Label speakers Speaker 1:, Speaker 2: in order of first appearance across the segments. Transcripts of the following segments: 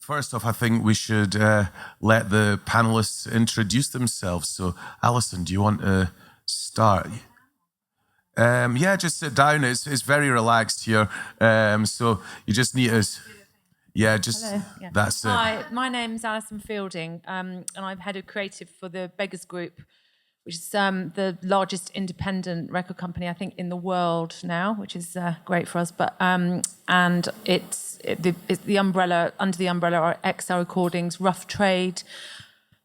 Speaker 1: First off, I think we should let the panelists introduce themselves. So, Alison, do you want to start? Yeah, just sit down. It's very relaxed here. So you just need to... Yeah, just...
Speaker 2: Hello. Yeah.
Speaker 1: That's it.
Speaker 2: Hi, my name's Alison Fielding, and I'm head of creative for the Beggars Group, which is the largest independent record company, I think, in the world now, which is great for us. But and it's the umbrella, under the umbrella are XL Recordings, Rough Trade,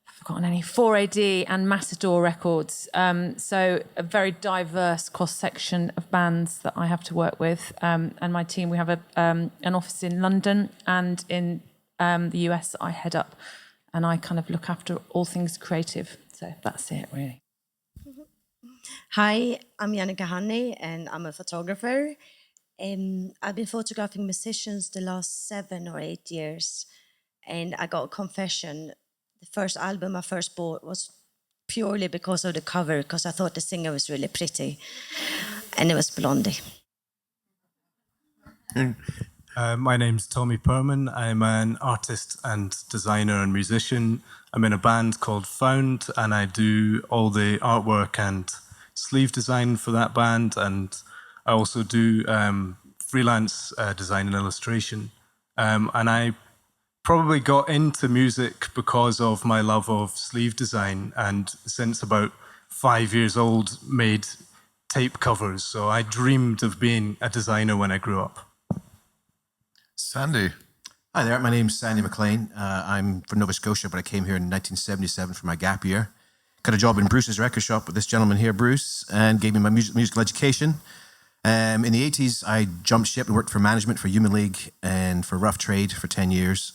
Speaker 2: I've forgotten any, 4AD and Matador Records. So a very diverse cross-section of bands that I have to work with. And my team, we have an office in London and in the US that I head up. And I kind of look after all things creative. So that's it, really.
Speaker 3: Hi, I'm Yannicka Honey and I'm a photographer. I've been photographing musicians the last 7 or 8 years. And I got a confession. The first album I first bought was purely because of the cover, because I thought the singer was really pretty. And it was Blondie.
Speaker 4: My name's Tommy Perman. I'm an artist and designer and musician. I'm in a band called Found, and I do all the artwork and sleeve design for that band, and I also do freelance design and illustration. And I probably got into music because of my love of sleeve design, and since about 5 years old made tape covers. So I dreamed of being a designer when I grew up.
Speaker 1: Sandy.
Speaker 5: Hi there, my name's Sandy McLean. I'm from Nova Scotia, but I came here in 1977 for my gap year. Got a job in Bruce's record shop with this gentleman here, Bruce, and gave me my musical education. In the 80s, I jumped ship and worked for management for Human League and for Rough Trade for 10 years,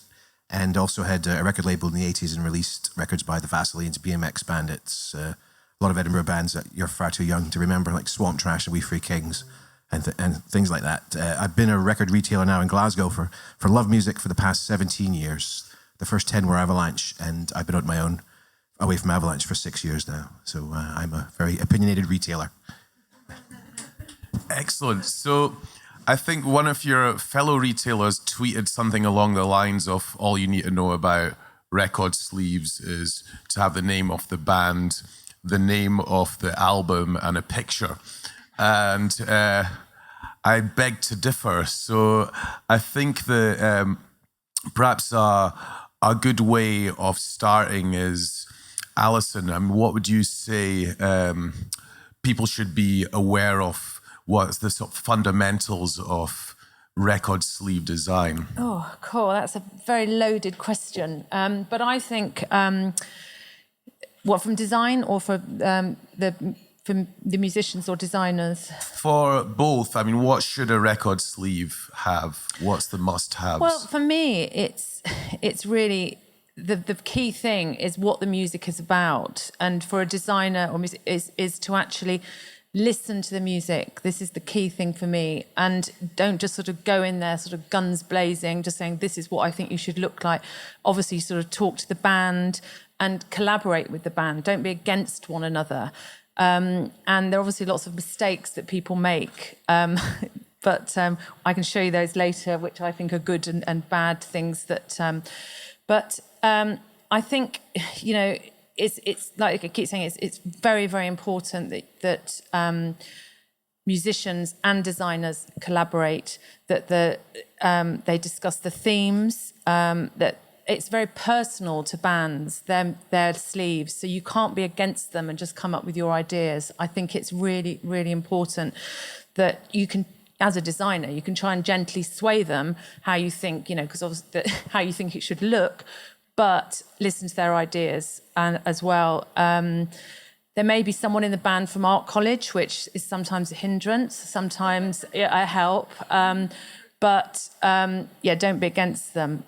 Speaker 5: and also had a record label in the 80s and released records by the Vaselines, BMX Bandits, a lot of Edinburgh bands that you're far too young to remember, like Swamp Trash and We Free Kings, and things like that. I've been a record retailer now in Glasgow for Love Music for the past 17 years. The first 10 were Avalanche, and I've been on my own away from Avalanche for 6 years now. So I'm a very opinionated retailer.
Speaker 1: Excellent. So I think one of your fellow retailers tweeted something along the lines of all you need to know about record sleeves is to have the name of the band, the name of the album, and a picture. And I beg to differ. So I think that perhaps a good way of starting is, Alison, I mean, what would you say people should be aware of? What's the sort of fundamentals of record sleeve design?
Speaker 2: Oh, cool. That's a very loaded question. But I think, what, from design or for the musicians or designers? For
Speaker 1: both. I mean, what should a record sleeve have? What's the must-haves?
Speaker 2: Well, for me, it's really the key thing is what the music is about. And for a designer or music is to actually listen to the music. This is the key thing for me. And don't just sort of go in there sort of guns blazing, just saying, this is what I think you should look like. Obviously, sort of talk to the band and collaborate with the band. Don't be against one another. And there are obviously lots of mistakes that people make. But I can show you those later, which I think are good and bad things that... But I think, you know, it's like I keep saying, it's very, very important that musicians and designers collaborate, that they discuss the themes, that it's very personal to bands, their sleeves, so you can't be against them and just come up with your ideas. I think it's really, really important that you can, as a designer, you can try and gently sway them how you think, you know, because obviously how you think it should look, but listen to their ideas and as well. There may be someone in the band from art college, which is sometimes a hindrance, sometimes a help, but don't be against them.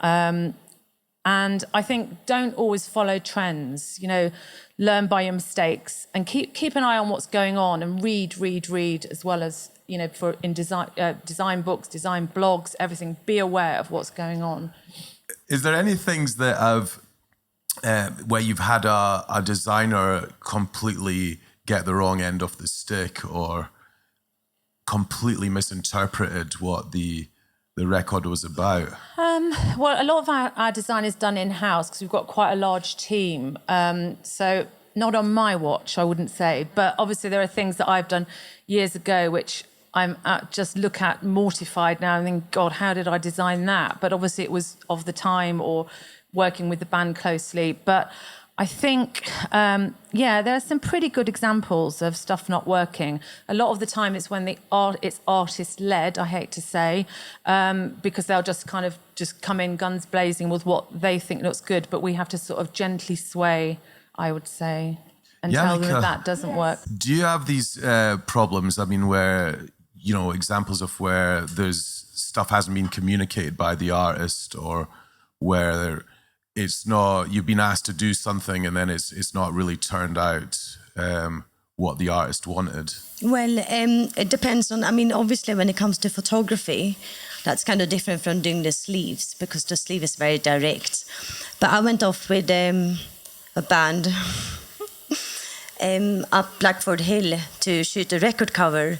Speaker 2: And I think don't always follow trends, you know, learn by your mistakes and keep an eye on what's going on and read as well as, you know, in design books, design blogs, everything, be aware of what's going on.
Speaker 1: Is there any things that have, where you've had a designer completely get the wrong end of the stick or completely misinterpreted what the the record was about?
Speaker 2: Well, a lot of our design is done in-house because we've got quite a large team. So not on my watch, I wouldn't say. But obviously there are things that I've done years ago which I'm just look at mortified now and think, God, how did I design that? But obviously it was of the time or working with the band closely. But I think, there are some pretty good examples of stuff not working. A lot of the time it's when it's artist-led, I hate to say, because they'll just kind of just come in guns blazing with what they think looks good, but we have to sort of gently sway, I would say, and tell them that doesn't work.
Speaker 1: Do you have these problems, I mean, where, examples of where there's stuff hasn't been communicated by the artist, or where it's not, you've been asked to do something and then it's not really turned out what the artist wanted?
Speaker 3: Well, it depends on, obviously when it comes to photography, that's kind of different from doing the sleeves because the sleeve is very direct. But I went off with a band up Blackford Hill to shoot a record cover.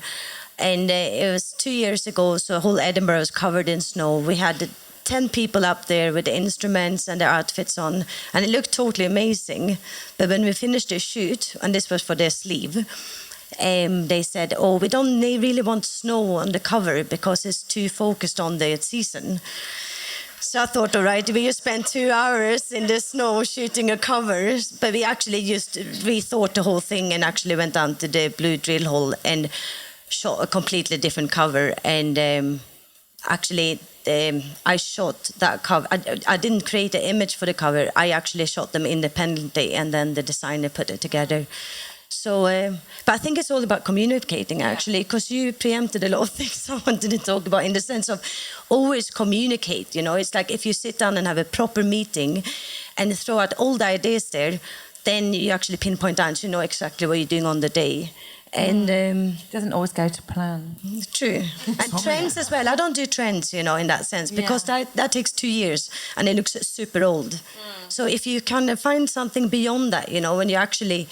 Speaker 3: And it was 2 years ago, so whole Edinburgh was covered in snow. We had 10 people up there with the instruments and their outfits on, and it looked totally amazing. But when we finished the shoot, and this was for their sleeve, they said, we don't really want snow on the cover because it's too focused on the season. So I thought, all right, we just spent 2 hours in the snow shooting a cover, but we actually just rethought the whole thing and actually went down to the blue drill hole and shot a completely different cover. And I shot that cover. I didn't create an image for the cover. I actually shot them independently, and then the designer put it together. So, but I think it's all about communicating, actually, because you preempted a lot of things I wanted to talk about in the sense of always communicate. It's like if you sit down and have a proper meeting and throw out all the ideas there, then you actually pinpoint down, so you know exactly what you're doing on the day. And
Speaker 2: it doesn't always go to plan.
Speaker 3: True. And trends as well. I don't do trends, in that sense, because that takes 2 years and it looks super old. So if you kind of find something beyond that, when you actually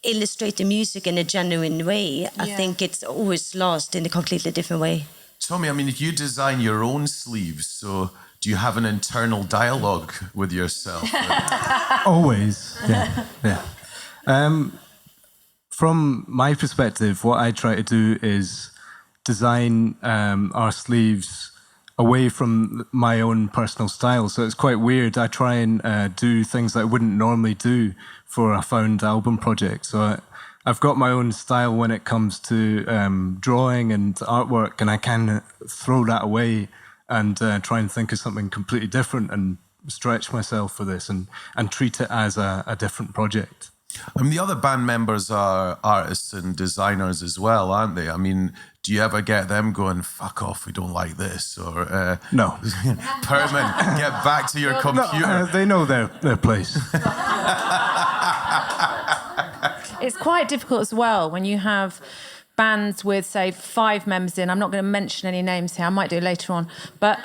Speaker 3: illustrate the music in a genuine way, I think it's always lost in a completely different way.
Speaker 1: Tommy, you design your own sleeves, so do you have an internal dialogue with yourself?
Speaker 4: Always, yeah. From my perspective, what I try to do is design our sleeves away from my own personal style. So it's quite weird. I try and do things that I wouldn't normally do for a found album project. So I've got my own style when it comes to drawing and artwork, and I can throw that away and try and think of something completely different and stretch myself for this and treat it as a different project.
Speaker 1: The other band members are artists and designers as well, aren't they? Do you ever get them going, fuck off, we don't like this? Or
Speaker 4: no.
Speaker 1: Perman, get back to your computer.
Speaker 4: No, they know their place.
Speaker 2: It's quite difficult as well when you have bands with, say, 5 members in. I'm not going to mention any names here. I might do later on. But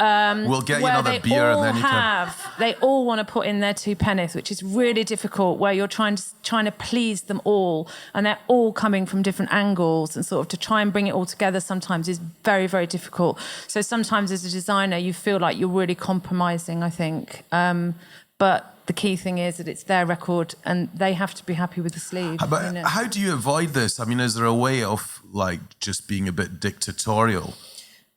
Speaker 1: we'll get you another beer and then you can.
Speaker 2: They all want to put in their 2 pennies, which is really difficult, where you're trying to please them all, and they're all coming from different angles, and sort of to try and bring it all together sometimes is very, very difficult. So sometimes as a designer, you feel like you're really compromising, I think. But the key thing is that it's their record and they have to be happy with the sleeve.
Speaker 1: But how do you avoid this? Is there a way of just being a bit dictatorial?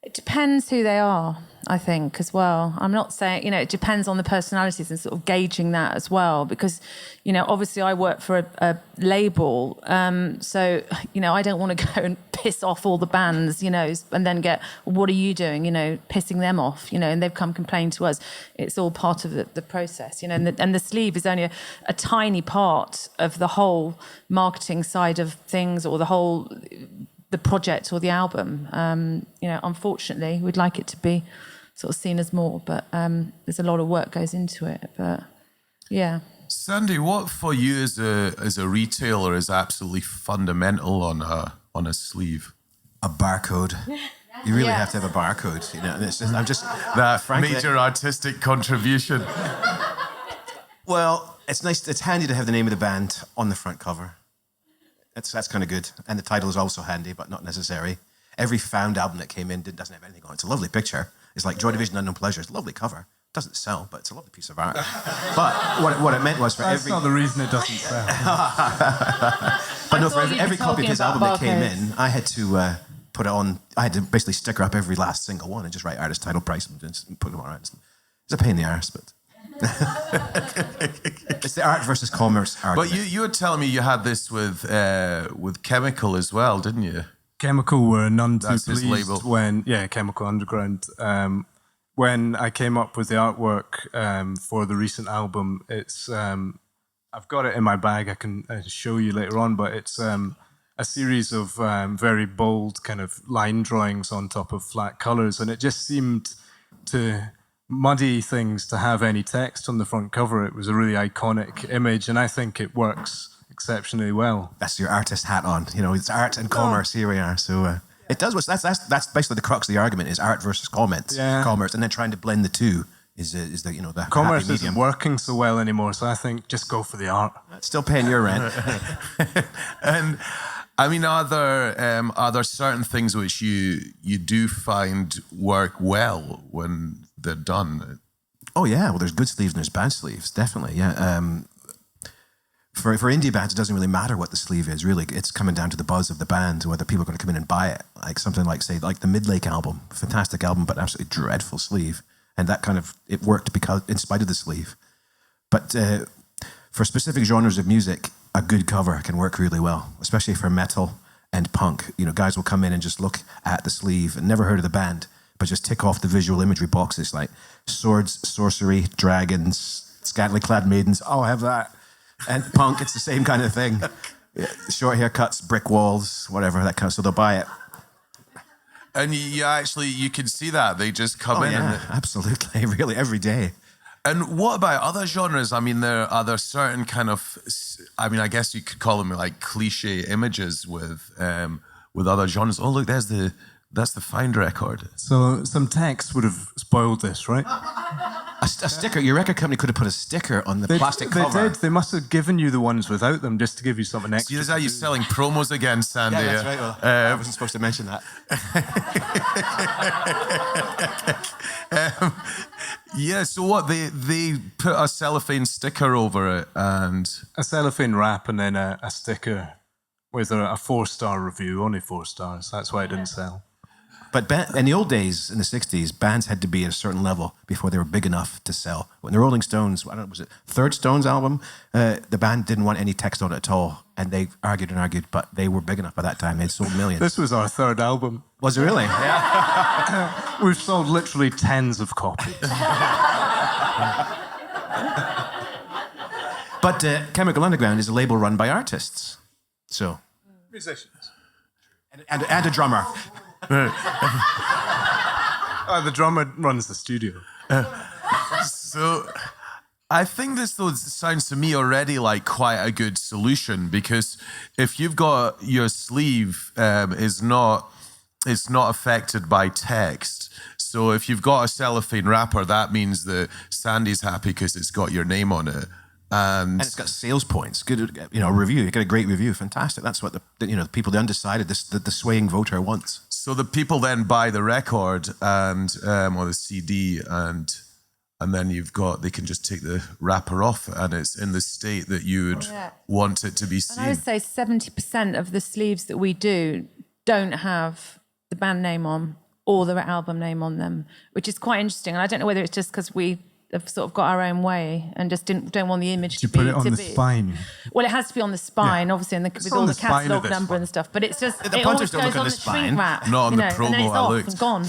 Speaker 2: It depends who they are, I think, as well. I'm not saying, it depends on the personalities and sort of gauging that as well. Because, obviously I work for a label. So, I don't want to go and piss off all the bands, and then get, what are you doing? Pissing them off, and they've come complain to us. It's all part of the process, and the sleeve is only a tiny part of the whole marketing side of things, or the project or the album. Unfortunately, we'd like it to be sort of seen as more, but there's a lot of work goes into it. But yeah.
Speaker 1: Sandy, what for you as a retailer is absolutely fundamental on a sleeve?
Speaker 5: A barcode. You really have to have a barcode. And it's just, I'm just
Speaker 1: that
Speaker 5: frankly,
Speaker 1: major artistic contribution.
Speaker 5: Well, it's nice. It's handy to have the name of the band on the front cover. That's kind of good. And the title is also handy, but not necessary. Every found album that came in doesn't have anything on it. It's a lovely picture, It's like Joy Division, Unknown Pleasure. It's a lovely cover. Doesn't sell, but it's a lovely piece of art. But what it meant was for
Speaker 4: That's not the reason it doesn't sell.
Speaker 5: But no, for
Speaker 2: thought you'd be
Speaker 5: every copy of his
Speaker 2: talking
Speaker 5: album that
Speaker 2: about
Speaker 5: came
Speaker 2: barcodes.
Speaker 5: in, I had to put it on. I had to basically sticker up every last single one and just write artist, title, price, and just put them on. It's a pain in the arse, but it's the art versus commerce argument.
Speaker 1: But you were telling me you had this with Chemical as well, didn't you?
Speaker 4: Chemical were none too
Speaker 1: That's his
Speaker 4: pleased
Speaker 1: label.
Speaker 4: when, Chemical Underground. When I came up with the artwork for the recent album, it's I've got it in my bag. I can show you later on, but it's a series of very bold kind of line drawings on top of flat colours, and it just seemed to muddy things to have any text on the front cover. It was a really iconic image, and I think it works exceptionally well.
Speaker 5: That's your artist hat on. You know, it's art and commerce. Here we are. So it does. That's basically the crux of the argument: is art versus commerce. Commerce, and then trying to blend the two is the the
Speaker 4: Commerce
Speaker 5: happy
Speaker 4: isn't
Speaker 5: medium.
Speaker 4: working so well anymore, so I think just go for the art.
Speaker 5: Still paying your rent.
Speaker 1: And I mean, are there certain things which you do find work well when they're done?
Speaker 5: Oh yeah, well there's good sleeves and there's bad sleeves, definitely. Yeah. For indie bands, it doesn't really matter what the sleeve is. Really, it's coming down to the buzz of the band, whether people are going to come in and buy it. Like something like, say, like the Midlake album, fantastic album, but absolutely dreadful sleeve, and that kind of it worked because in spite of the sleeve. But for specific genres of music, a good cover can work really well, especially for metal and punk. You know, guys will come in and just look at the sleeve and never heard of the band, but just tick off the visual imagery boxes like swords, sorcery, dragons, scantily clad maidens. Oh, I have that. And punk, it's the same kind of thing. Yeah, short haircuts, brick walls, whatever, that kind of. So they'll buy it.
Speaker 1: And you can see that they just come in.
Speaker 5: Yeah,
Speaker 1: And
Speaker 5: absolutely, really, every day.
Speaker 1: And what about other genres? I mean, are there certain kind of, I mean, I guess you could call them like cliche images with other genres. Oh, look, that's the Find record.
Speaker 4: So some text would have spoiled this, right?
Speaker 5: A sticker. Your record company could have put a sticker on the plastic cover.
Speaker 4: They did. They must have given you the ones without them just to give you something
Speaker 1: See,
Speaker 4: extra.
Speaker 1: this is how you're selling promos again, Sandy.
Speaker 5: Yeah, that's right. Well, I wasn't supposed to mention that.
Speaker 1: Yeah, so what, they put a cellophane sticker over it and...
Speaker 4: A cellophane wrap and then a sticker with a 4-star review, only 4 stars. That's why it didn't sell.
Speaker 5: But in the old days, in the 60s, bands had to be at a certain level before they were big enough to sell. When the Rolling Stones, I don't know, was it Third Stones album? The band didn't want any text on it at all. And they argued, but they were big enough by that time. They'd sold millions.
Speaker 4: This was our 3rd album.
Speaker 5: Was it really? Yeah.
Speaker 4: We've sold literally tens of copies.
Speaker 5: But Chemical Underground is a label run by artists. So.
Speaker 4: Musicians.
Speaker 5: And a drummer.
Speaker 4: The drummer runs the studio.
Speaker 1: So I think this though sounds to me already like quite a good solution, because if you've got your sleeve is not affected by text. So if you've got a cellophane wrapper, that means that Sandy's happy because it's got your name on it. And
Speaker 5: it's got sales points. Good, review. You get a great review. Fantastic. That's what the people, the undecided, the swaying voter wants.
Speaker 1: So the people then buy the record and or the CD, and then they can just take the wrapper off, and it's in the state that you would want it to be seen.
Speaker 2: And I would say 70% of the sleeves that we do don't have the band name on or the album name on them, which is quite interesting. And I don't know whether it's just because we have sort of got our own way and just don't want the image to be...
Speaker 4: You put it on the spine.
Speaker 2: Well, it has to be on the spine, obviously, and with all the catalogue number and stuff. But it's just...
Speaker 5: The
Speaker 2: it
Speaker 5: punters
Speaker 2: always
Speaker 5: don't
Speaker 2: goes
Speaker 5: look
Speaker 2: on
Speaker 5: on
Speaker 2: the
Speaker 5: the
Speaker 2: shrink
Speaker 5: spine.
Speaker 2: wrap.
Speaker 1: Not on the
Speaker 2: and then
Speaker 1: promo,
Speaker 2: it's
Speaker 1: I
Speaker 2: off
Speaker 1: looked.
Speaker 2: and gone,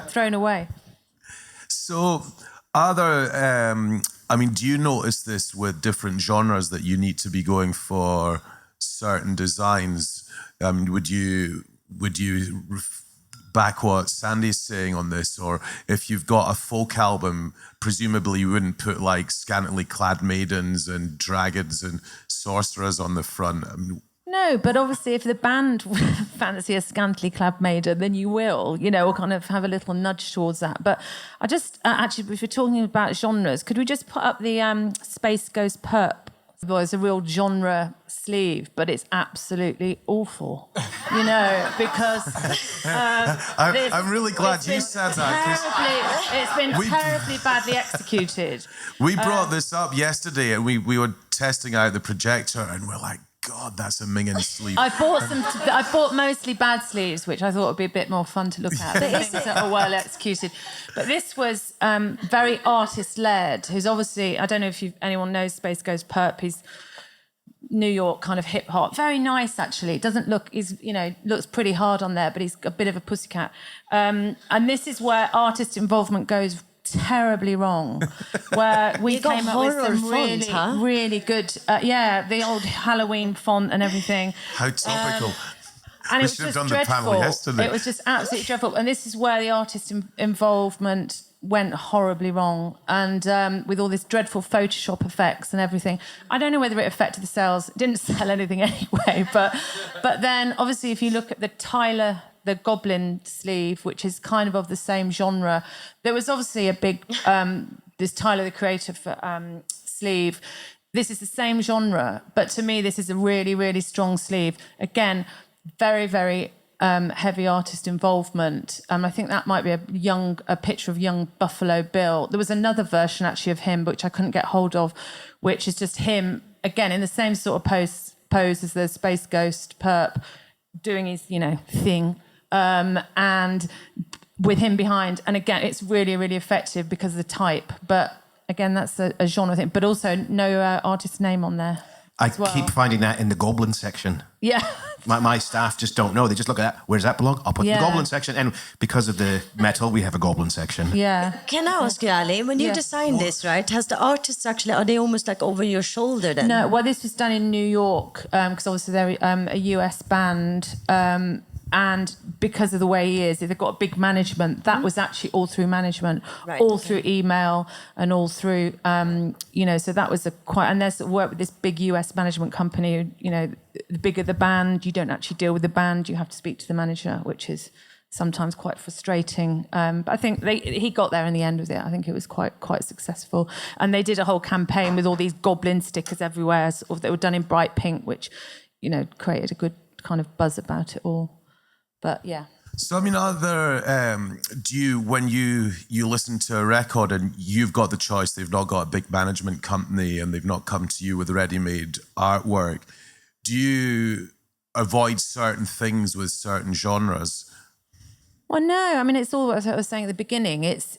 Speaker 2: thrown away.
Speaker 1: So are there... do you notice this with different genres that you need to be going for certain designs? Would you back what Sandy's saying on this? Or if you've got a folk album, presumably you wouldn't put like scantily clad maidens and dragons and sorcerers on the front.
Speaker 2: No, but obviously if the band fancy a scantily clad maiden, then you will, or kind of have a little nudge towards that. But I just, actually, if we're talking about genres, could we just put up the Space Goes Perp Well, it's a real genre sleeve, but it's absolutely awful, because
Speaker 1: I'm really glad you said that.
Speaker 2: It's been terribly badly executed.
Speaker 1: We brought this up yesterday, and we were testing out the projector, and we're like, God, that's a minging sleeve.
Speaker 2: I bought mostly bad sleeves, which I thought would be a bit more fun to look at. Things that are well executed. But this was very artist-led, who's obviously, I don't know if anyone knows Space Ghost Perp, he's New York kind of hip hop. Very nice, actually. Doesn't look, looks pretty hard on there, but he's a bit of a pussycat. And this is where artist involvement goes terribly wrong, where we came up with some really good, the old Halloween font and everything.
Speaker 1: How topical.
Speaker 2: And
Speaker 1: we
Speaker 2: it was
Speaker 1: should have
Speaker 2: just
Speaker 1: done
Speaker 2: dreadful.
Speaker 1: the panel yesterday.
Speaker 2: It was just absolutely dreadful. And this is where the artist involvement went horribly wrong. And with all this dreadful Photoshop effects and everything. I don't know whether it affected the sales. It didn't sell anything anyway. But then, obviously, if you look at the Goblin sleeve, which is kind of the same genre, there was obviously a big, this Tyler, the Creator sleeve. This is the same genre. But to me, this is a really, really strong sleeve. Again, very, very heavy artist involvement. I think that might be a picture of young Buffalo Bill. There was another version actually of him, which I couldn't get hold of, which is just him, again, in the same sort of pose as the Space Ghost Perp, doing his, thing, and with him behind. And again, it's really, really effective because of the type. But again, that's a genre thing. But also no artist name on there.
Speaker 5: I keep finding that in the Goblin section.
Speaker 2: Yeah.
Speaker 5: My staff just don't know. They just look at that. Where does that belong? I'll put it in the Goblin section. And because of the metal, we have a Goblin section.
Speaker 2: Yeah.
Speaker 3: Can I ask you, Ali, when you designed this, right, has the artists actually, are they almost like over your shoulder then?
Speaker 2: No, well, this was done in New York because obviously they're a US band. And because of the way he is, they've got a big management. That was actually all through management, through email and all through, so that was and there's work with this big US management company, the bigger the band, you don't actually deal with the band, you have to speak to the manager, which is sometimes quite frustrating. But I think he got there in the end with it. I think it was quite successful. And they did a whole campaign with all these goblin stickers everywhere, sort of, that were done in bright pink, which, created a good kind of buzz about it all. But yeah.
Speaker 1: So, when you listen to a record and you've got the choice, they've not got a big management company and they've not come to you with ready-made artwork, do you avoid certain things with certain genres?
Speaker 2: Well, no. I mean, it's all what I was saying at the beginning. It's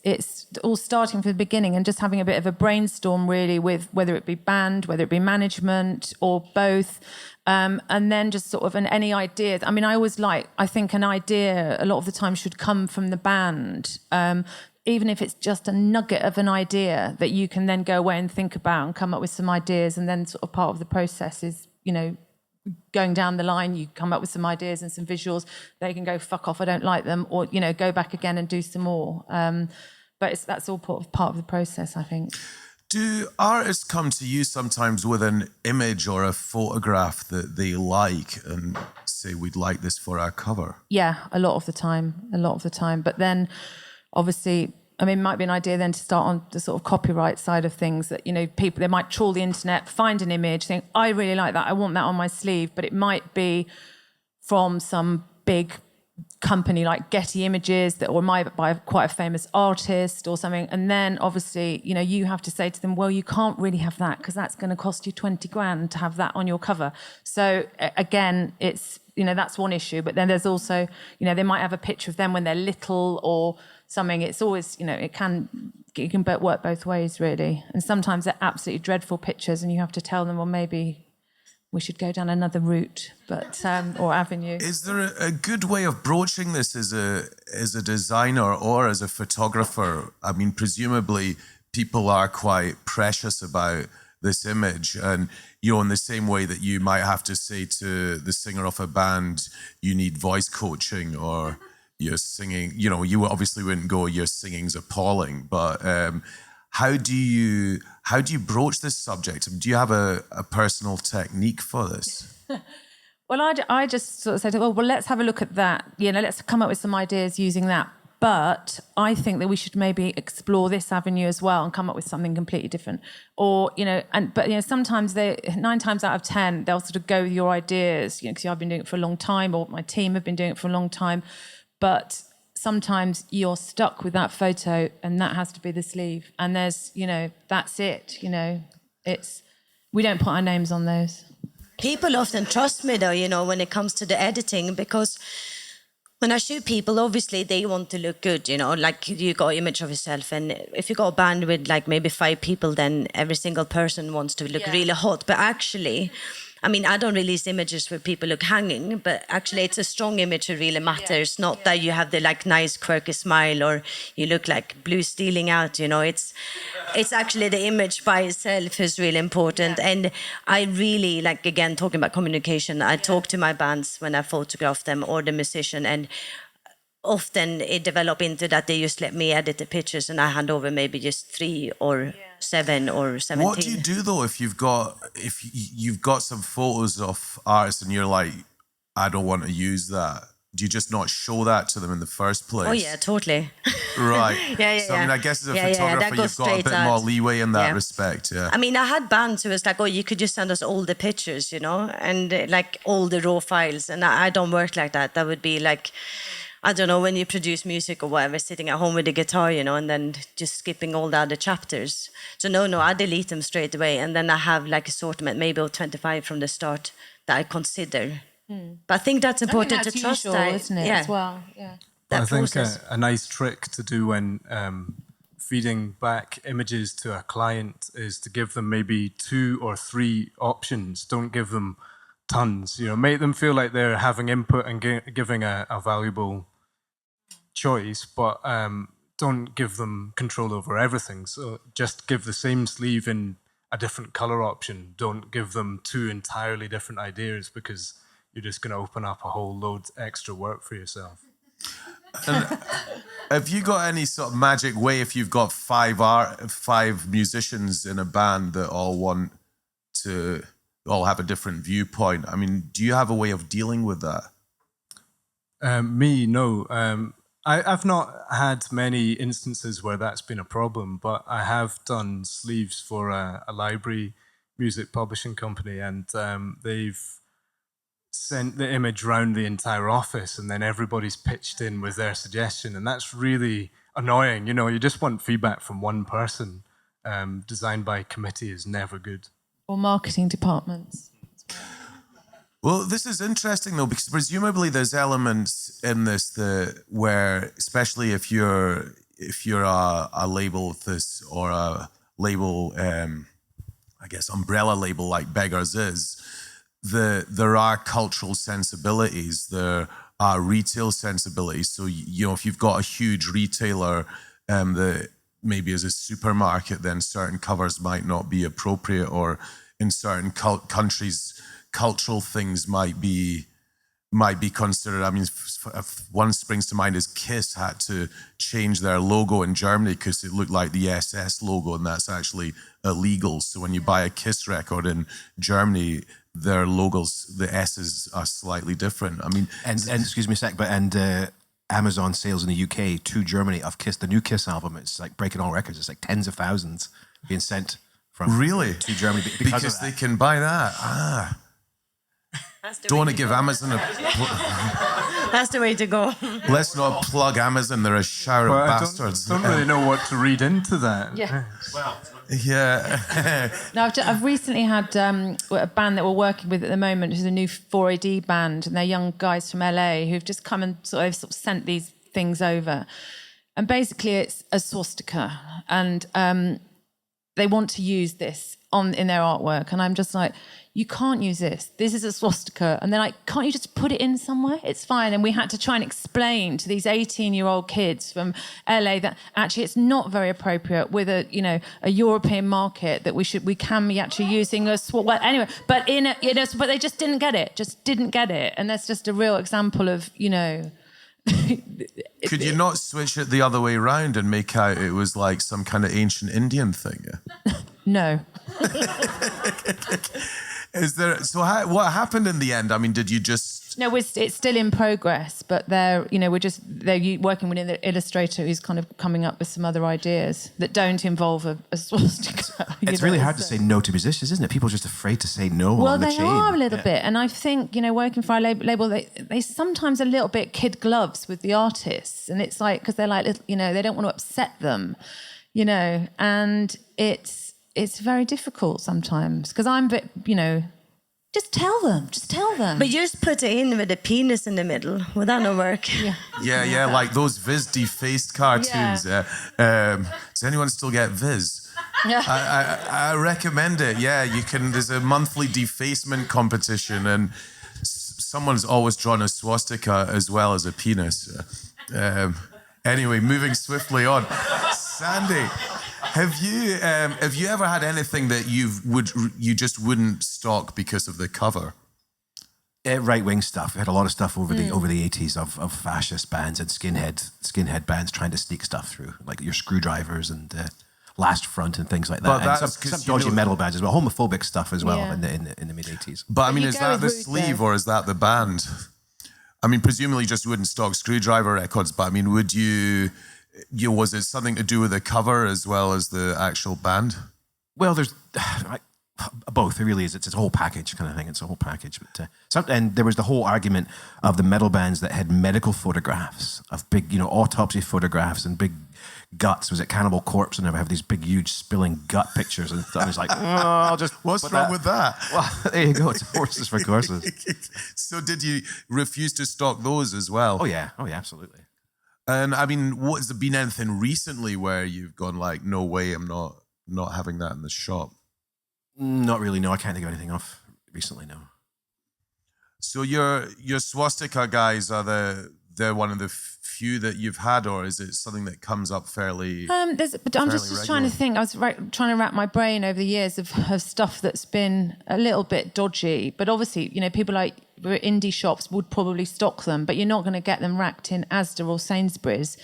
Speaker 2: all starting from the beginning and just having a bit of a brainstorm, really, with whether it be band, whether it be management, or both. And then just sort of any idea. I mean, I think an idea a lot of the time should come from the band, even if it's just a nugget of an idea that you can then go away and think about and come up with some ideas. And then sort of part of the process is, going down the line, you come up with some ideas and some visuals. They can go, fuck off, I don't like them, or, go back again and do some more. But that's all part of the process, I think.
Speaker 1: Do artists come to you sometimes with an image or a photograph that they like and say, we'd like this for our cover?
Speaker 2: Yeah, a lot of the time. But then, obviously, I mean, it might be an idea then to start on the sort of copyright side of things that, people, they might trawl the internet, find an image, think, I really like that, I want that on my sleeve. But it might be from some big company like Getty Images or might by quite a famous artist or something, and then obviously you have to say to them, well, you can't really have that because that's going to cost you 20 grand to have that on your cover. So again, it's that's one issue, but then there's also they might have a picture of them when they're little or something. It's always it can work both ways, really, and sometimes they're absolutely dreadful pictures and you have to tell them, well, maybe we should go down another route, but or avenue.
Speaker 1: Is there a good way of broaching this as a designer or as a photographer? I mean, presumably people are quite precious about this image, and in the same way that you might have to say to the singer of a band, you need voice coaching, or you're singing. You obviously wouldn't go, your singing's appalling, but How do you broach this subject? Do you have a personal technique for this?
Speaker 2: Well, I just sort of said, well, let's have a look at that. Let's come up with some ideas using that. But I think that we should maybe explore this avenue as well and come up with something completely different. Or, sometimes 9 times out of 10, they'll sort of go with your ideas, because I've been doing it for a long time, or my team have been doing it for a long time. But sometimes you're stuck with that photo and that has to be the sleeve. And there's, that's it, we don't put our names on those.
Speaker 3: People often trust me, though, when it comes to the editing, because when I shoot people, obviously they want to look good, like you got an image of yourself. And if you got a band with like maybe 5 people, then every single person wants to look really hot. But actually, I don't release images where people look hanging, but actually it's a strong image that really matters. Not that you have the like nice quirky smile or you look like blue stealing out, It's actually the image by itself is really important. Yeah. And I really, like, again, talking about communication, I talk to my bands when I photograph them or the musician, and often it develop into that they just let me edit the pictures and I hand over maybe just 3 or 7 or 17.
Speaker 1: What do you do though if you've got some photos of artists and you're like, I don't want to use that? Do you just not show that to them in the first place?
Speaker 3: Oh yeah, totally.
Speaker 1: Right.
Speaker 3: Yeah.
Speaker 1: So I guess as a photographer, you've got a bit more leeway in that respect. Yeah.
Speaker 3: I had bands who was like, oh, you could just send us all the pictures, and like all the raw files. And I don't work like that. That would be like, I don't know, when you produce music or whatever, sitting at home with a guitar, and then just skipping all the other chapters. So no, I delete them straight away. And then I have like a assortment, maybe of 25 from the start that I consider. But I think that's important to trust that,
Speaker 2: isn't it, as well? Yeah.
Speaker 4: I think a nice trick to do when feeding back images to a client is to give them maybe 2 or 3 options. Don't give them tons. Make them feel like they're having input and giving a valuable choice, but don't give them control over everything. So just give the same sleeve in a different color option. Don't give them 2 entirely different ideas, because you're just going to open up a whole load extra work for yourself.
Speaker 1: And have you got any sort of magic way, if you've got 5 musicians in a band that all want to all have a different viewpoint? Do you have a way of dealing with that?
Speaker 4: No. I've not had many instances where that's been a problem, but I have done sleeves for a library music publishing company, and they've sent the image round the entire office, and then everybody's pitched in with their suggestion, and that's really annoying. You just want feedback from one person. Design by committee is never good.
Speaker 2: Or marketing departments.
Speaker 1: Well, this is interesting though, because presumably there's elements in this where, especially if you're a label with this, or a label, I guess umbrella label like Beggars is, there are cultural sensibilities, there are retail sensibilities. So if you've got a huge retailer that maybe is a supermarket, then certain covers might not be appropriate, or in certain countries, cultural things might be considered. One springs to mind is Kiss had to change their logo in Germany because it looked like the SS logo, and that's actually illegal. So when you buy a Kiss record in Germany, their logos, the S's are slightly different.
Speaker 5: And excuse me a sec, but Amazon sales in the UK to Germany of Kiss, the new Kiss album, it's like breaking all records. It's like tens of thousands being sent from to Germany because
Speaker 1: they can buy that. Don't want to give Amazon a...
Speaker 3: That's the way to go.
Speaker 1: Let's not plug Amazon. They're a shower of bastards.
Speaker 4: I don't really know what to read into that.
Speaker 2: Yeah.
Speaker 5: Well...
Speaker 1: Yeah.
Speaker 2: No, I've recently had a band that we're working with at the moment, who's a new 4AD band, and they're young guys from LA who've just come and sort of sent these things over. And basically it's a swastika, and they want to use this in their artwork. And I'm just like, you can't use this. This is a swastika. And they're like, can't you just put it in somewhere? It's fine. And we had to try and explain to these 18-year-old kids from LA that actually it's not very appropriate with a European market, that we can be actually using a well, anyway, but but they just didn't get it. And that's just a real example of,
Speaker 1: Could you not switch it the other way around and make out it was like some kind of ancient Indian thing?
Speaker 2: No.
Speaker 1: What happened in the end? Did you just
Speaker 2: No, it's still in progress, but they're working with an illustrator who's kind of coming up with some other ideas that don't involve a swastika.
Speaker 5: It's really hard to say no to musicians, isn't it? People are just afraid to say no
Speaker 2: Well,
Speaker 5: on the
Speaker 2: they
Speaker 5: chain.
Speaker 2: are a little bit, and I think working for our label, they sometimes a little bit kid gloves with the artists, and it's like because they're like they don't want to upset them, and it's very difficult sometimes because I'm a bit Just tell them.
Speaker 3: But you just put it in with a penis in the middle. Would that not work?
Speaker 1: Yeah, like those Viz defaced cartoons. Does anyone still get Viz? I recommend it. Yeah, you can. There's a monthly defacement competition, and someone's always drawn a swastika as well as a penis. Anyway, moving swiftly on. Sandy, have you ever had anything that you just wouldn't stock because of the cover?
Speaker 5: Right-wing stuff. We had a lot of stuff over the 80s of fascist bands and skinhead bands trying to sneak stuff through, like your Screwdrivers and Last Front and things like that.
Speaker 1: But
Speaker 5: and some dodgy metal bands as well, homophobic stuff as well in the mid-80s.
Speaker 1: But I mean, is that the sleeve or is that the band? I mean, presumably you just wouldn't stock Screwdriver records, but I mean, would you was it something to do with the cover as well as the actual band?
Speaker 5: Well, there's both. It really is. It's a whole package kind of thing. It's a whole package. But and there was the whole argument of the metal bands that had medical photographs of big, autopsy photographs and big guts. Was it Cannibal Corpse? And they have these big, huge spilling gut pictures. And I was like, I'll just.
Speaker 1: What's wrong with that?
Speaker 5: Well, there you go. It's horses for courses.
Speaker 1: So did you refuse to stock those as well?
Speaker 5: Oh yeah, absolutely.
Speaker 1: And I mean, has there been anything recently where you've gone like, no way, I'm not having that in the shop?
Speaker 5: Not really, no. I can't think of anything off recently, no.
Speaker 1: So your swastika guys are they're one of the few that you've had, or is it something that comes up fairly?
Speaker 2: But I'm just trying to think. I was trying to wrap my brain over the years of stuff that's been a little bit dodgy. But obviously, people like indie shops would probably stock them, but you're not going to get them racked in Asda or Sainsbury's.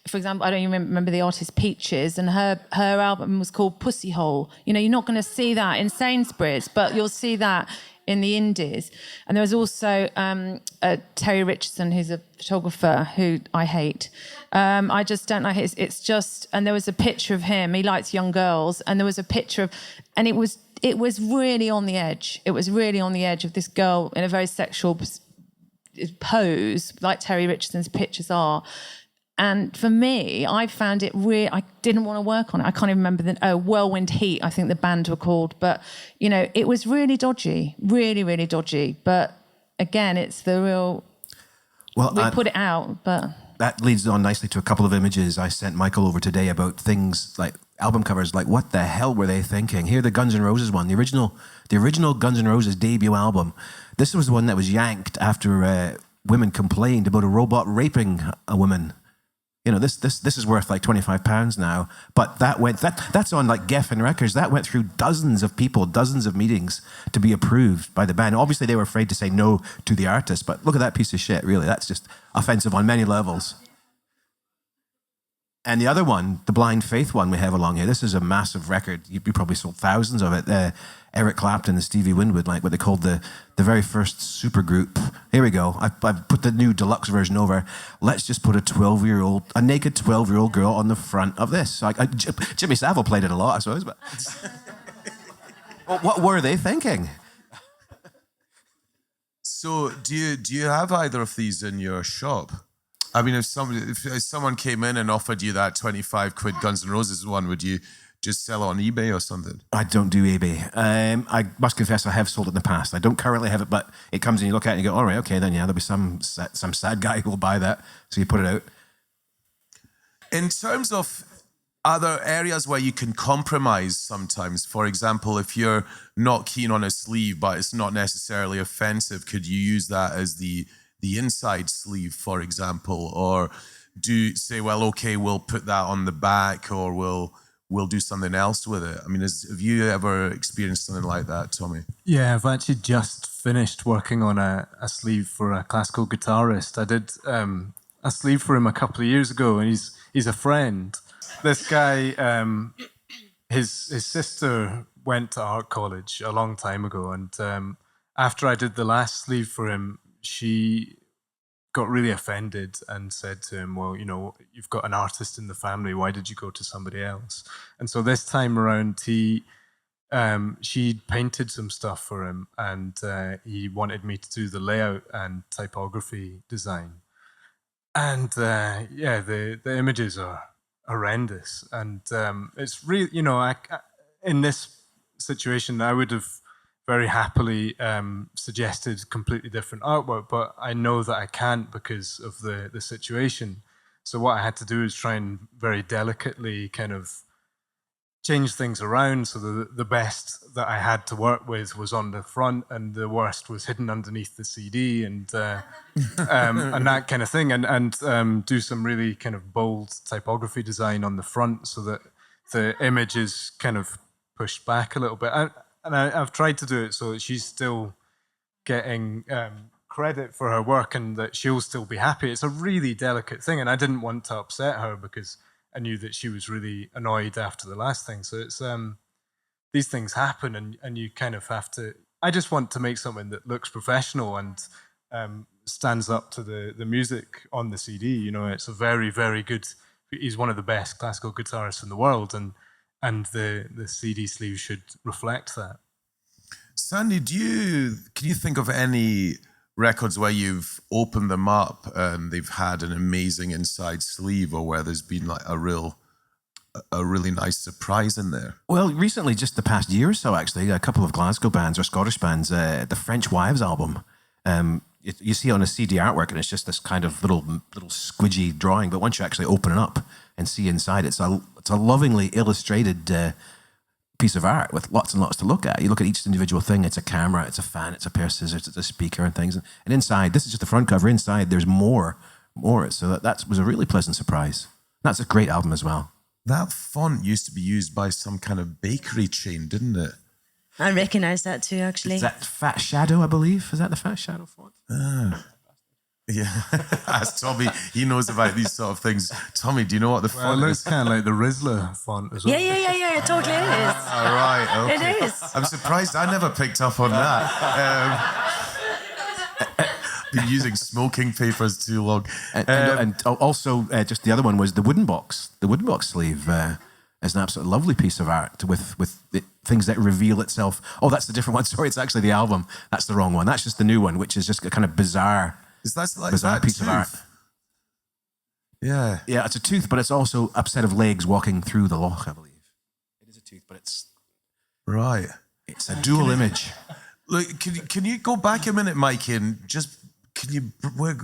Speaker 2: For example, I don't even remember the artist Peaches, and her album was called Pussy Hole. You're not going to see that in Sainsbury's, but you'll see that in the indies. And there was also Terry Richardson, who's a photographer who I hate. I just don't like it. It's just, and there was a picture of him. He likes young girls, and there was a picture of, and it was really on the edge. It was really on the edge of this girl in a very sexual pose, like Terry Richardson's pictures are. And for me, I found it I didn't want to work on it. I can't even remember Whirlwind Heat, I think the band were called. But, it was really dodgy, really, really dodgy. But again, it's the real, we put it out, but.
Speaker 5: That leads on nicely to a couple of images I sent Michael over today about things like album covers, like what the hell were they thinking? Here, the Guns N' Roses one, the original Guns N' Roses debut album. This was the one that was yanked after women complained about a robot raping a woman. This is worth like £25 now, but that's on like Geffen Records. That went through dozens of people, dozens of meetings to be approved by the band. Obviously, they were afraid to say no to the artist, but look at that piece of shit. Really, that's just offensive on many levels. And the other one, the Blind Faith one we have along here, this is a massive record. You probably sold thousands of it. Eric Clapton and Stevie Winwood, like what they called the very first supergroup. Here we go. I put the new deluxe version over. Let's just put a naked 12-year-old girl on the front of this. Jimmy Savile played it a lot, I suppose. But what were they thinking?
Speaker 1: So do you have either of these in your shop? I mean, if someone came in and offered you that 25 quid Guns N' Roses one, would you just sell it on eBay or something?
Speaker 5: I don't do eBay. I must confess I have sold it in the past. I don't currently have it, but it comes and you look at it and you go, all right, okay, then yeah, there'll be some sad guy who will buy that. So you put it out.
Speaker 1: In terms of other areas where you can compromise sometimes, for example, if you're not keen on a sleeve, but it's not necessarily offensive, could you use that as the inside sleeve, for example, or do say, well, okay, we'll put that on the back, or we'll do something else with it? I mean, have you ever experienced something like that, Tommy?
Speaker 4: Yeah, I've actually just finished working on a sleeve for a classical guitarist. I did a sleeve for him a couple of years ago, and he's a friend. This guy, his sister went to art college a long time ago, and after I did the last sleeve for him, she got really offended and said to him, well, you know, you've got an artist in the family, why did you go to somebody else? And so this time around, she painted some stuff for him, and he wanted me to do the layout and typography design. And the images are horrendous. And it's really, you know, in this situation, I would have very happily suggested completely different artwork, but I know that I can't because of the situation. So what I had to do is try and very delicately kind of change things around, so the best that I had to work with was on the front and the worst was hidden underneath the CD, and that kind of thing, and do some really kind of bold typography design on the front so that the image is kind of pushed back a little bit. I've tried to do it so that she's still getting credit for her work and that she'll still be happy. It's a really delicate thing, and I didn't want to upset her because I knew that she was really annoyed after the last thing. So it's these things happen, and you kind of have to. I just want to make something that looks professional and stands up to the music on the CD. You know, it's a very, very good. He's one of the best classical guitarists in the world, and the CD sleeve should reflect that.
Speaker 1: Sandy, can you think of any records where you've opened them up and they've had an amazing inside sleeve, or where there's been like a really nice surprise in there?
Speaker 5: Well, recently, just the past year or so, actually, a couple of Glasgow bands or Scottish bands, the French Wives album, you see on a CD artwork, and it's just this kind of little squidgy drawing. But once you actually open it up and see inside, it's a lovingly illustrated piece of art with lots and lots to look at. You look at each individual thing. It's a camera, it's a fan, it's a pair of scissors, it's a speaker and things. And inside, this is just the front cover. Inside, there's more. So that was a really pleasant surprise. That's a great album as well.
Speaker 1: That font used to be used by some kind of bakery chain, didn't it?
Speaker 3: I recognise that too, actually.
Speaker 5: Is that Fat Shadow, I believe? Is that the Fat Shadow font?
Speaker 1: Yeah. Ask Tommy. He knows about these sort of things. Tommy, do you know what the
Speaker 4: Well,
Speaker 1: font
Speaker 4: it looks
Speaker 1: is?
Speaker 4: kind of like the Rizzler font as well.
Speaker 3: Yeah, it totally is.
Speaker 1: All right. Okay.
Speaker 3: It is.
Speaker 1: I'm surprised I never picked up on that. Been using smoking papers too long.
Speaker 5: And also, just the other one was the wooden box. The wooden box sleeve is an absolutely lovely piece of art with things that reveal itself. Oh, that's the different one. Sorry, it's actually the album. That's the wrong one. That's just the new one, which is just a kind of bizarre piece of art.
Speaker 1: Yeah.
Speaker 5: Yeah, it's a tooth, but it's also a set of legs walking through the loch, I believe. It is a tooth, but it's...
Speaker 1: Right.
Speaker 5: It's a dual image.
Speaker 1: Look, can you go back a minute, Mike, and just... Can you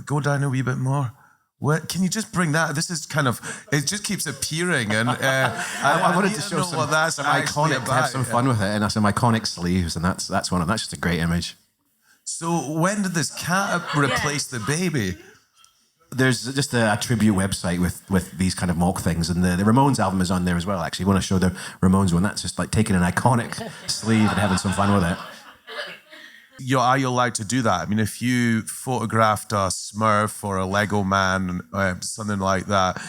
Speaker 1: go down a wee bit more? Can you just bring that? This is kind of... It just keeps appearing, and
Speaker 5: I wanted to show some iconic, to have some fun with it, and some iconic sleeves, and that's one of them. That's just a great image.
Speaker 1: So when did this cat replace the baby?
Speaker 5: There's just a tribute website with these kind of mock things, and the Ramones album is on there as well, actually. You want to show the Ramones one? That's just like taking an iconic sleeve and having some fun with it.
Speaker 1: Are you allowed to do that? I mean, if you photographed a Smurf or a Lego man, something like that,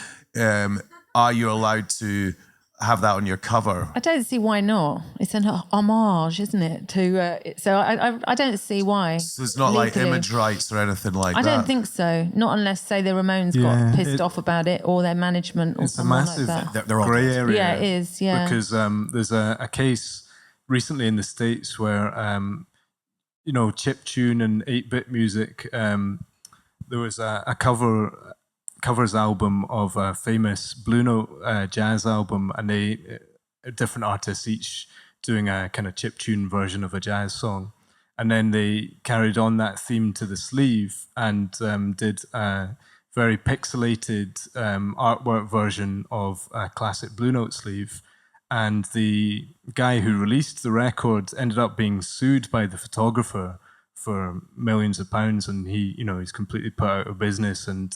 Speaker 1: are you allowed to have that on your cover?
Speaker 2: I don't see why not. It's an homage, isn't it? So I don't see why.
Speaker 1: So it's not like image rights or anything like that?
Speaker 2: I don't think so. Not unless, say, the Ramones got pissed off about it, or their management or something like that.
Speaker 5: It's a massive
Speaker 4: grey area.
Speaker 2: Yeah, it is, yeah.
Speaker 4: Because there's a case recently in the States where... chiptune and 8-bit music. There was a covers album of a famous Blue Note jazz album, and different artists each doing a kind of chiptune version of a jazz song. And then they carried on that theme to the sleeve and did a very pixelated artwork version of a classic Blue Note sleeve. And the guy who released the record ended up being sued by the photographer for millions of pounds, and he's completely put out of business, and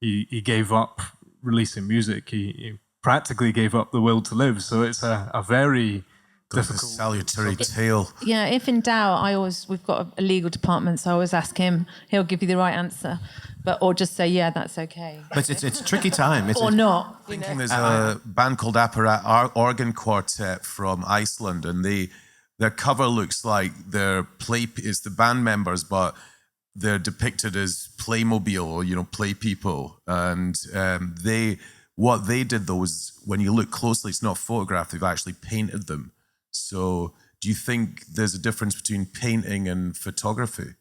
Speaker 4: he gave up releasing music. He practically gave up the will to live. So it's a very difficult,
Speaker 1: salutary tale.
Speaker 2: Yeah, if in doubt, we've got a legal department, so I always ask him. He'll give you the right answer, or just say, yeah, that's okay.
Speaker 5: But it's a tricky time.
Speaker 2: Or not.
Speaker 1: I'm thinking there's a band called Apparat Organ Quartet from Iceland, and their cover looks like it's the band members, but they're depicted as Playmobil or, play people. And what they did, though, was when you look closely, it's not photographed, they've actually painted them. So do you think there's a difference between painting and photography?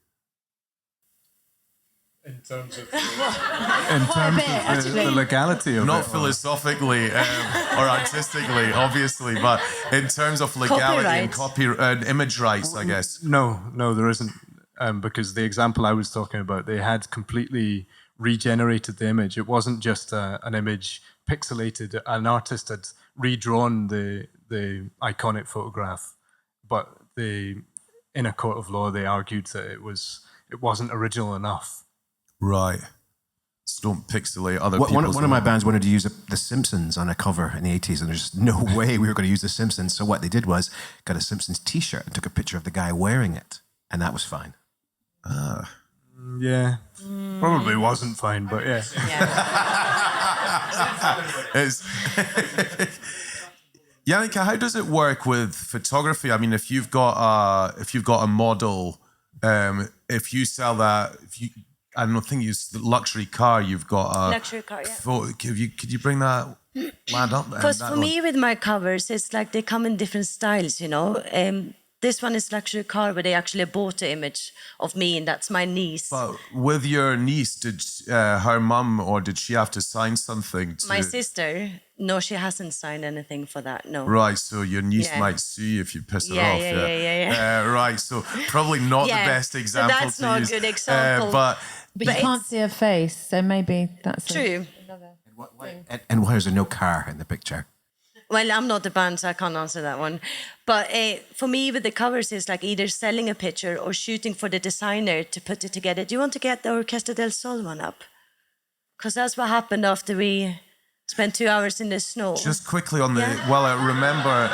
Speaker 4: In terms of the legality of
Speaker 1: Not
Speaker 4: it.
Speaker 1: philosophically or artistically, obviously, but in terms of legality and image rights, I guess.
Speaker 4: No, there isn't. Because the example I was talking about, they had completely regenerated the image. It wasn't just an image pixelated. An artist had redrawn the iconic photograph, but in a court of law, they argued that it wasn't original enough.
Speaker 1: Right. So don't pixelate other
Speaker 5: One
Speaker 1: people's
Speaker 5: of my bands wanted to use The Simpsons on a cover in the 80s, and there's no way we were going to use The Simpsons. So what they did was got a Simpsons t-shirt and took a picture of the guy wearing it, and that was fine.
Speaker 4: Yeah. Probably wasn't fine, but yeah.
Speaker 1: Yannicka, how does it work with photography? I mean, if you've got a model, if you sell that, I don't think it's the luxury car. You've got a
Speaker 3: Luxury car, yeah.
Speaker 1: Could you bring that lad up?
Speaker 3: Because for me, with my covers, it's like they come in different styles, This one is luxury car where they actually bought the image of me, and that's my niece.
Speaker 1: But with your niece, did her mum or did she have to sign something?
Speaker 3: My sister, no, she hasn't signed anything for that, no.
Speaker 1: Right, so your niece might sue you if you piss her off.
Speaker 3: Yeah.
Speaker 1: Right, so probably not the best example
Speaker 3: that's
Speaker 1: to
Speaker 3: not
Speaker 1: use.
Speaker 3: a good example.
Speaker 2: But you can't see her face, so maybe that's
Speaker 3: true.
Speaker 5: And why is there no car in the picture?
Speaker 3: Well, I'm not the band, so I can't answer that one. But for me, with the covers, it's like either selling a picture or shooting for the designer to put it together. Do you want to get the Orquesta del Sol one up? Because that's what happened after we spent 2 hours in the snow.
Speaker 1: Just quickly on the... Well, I remember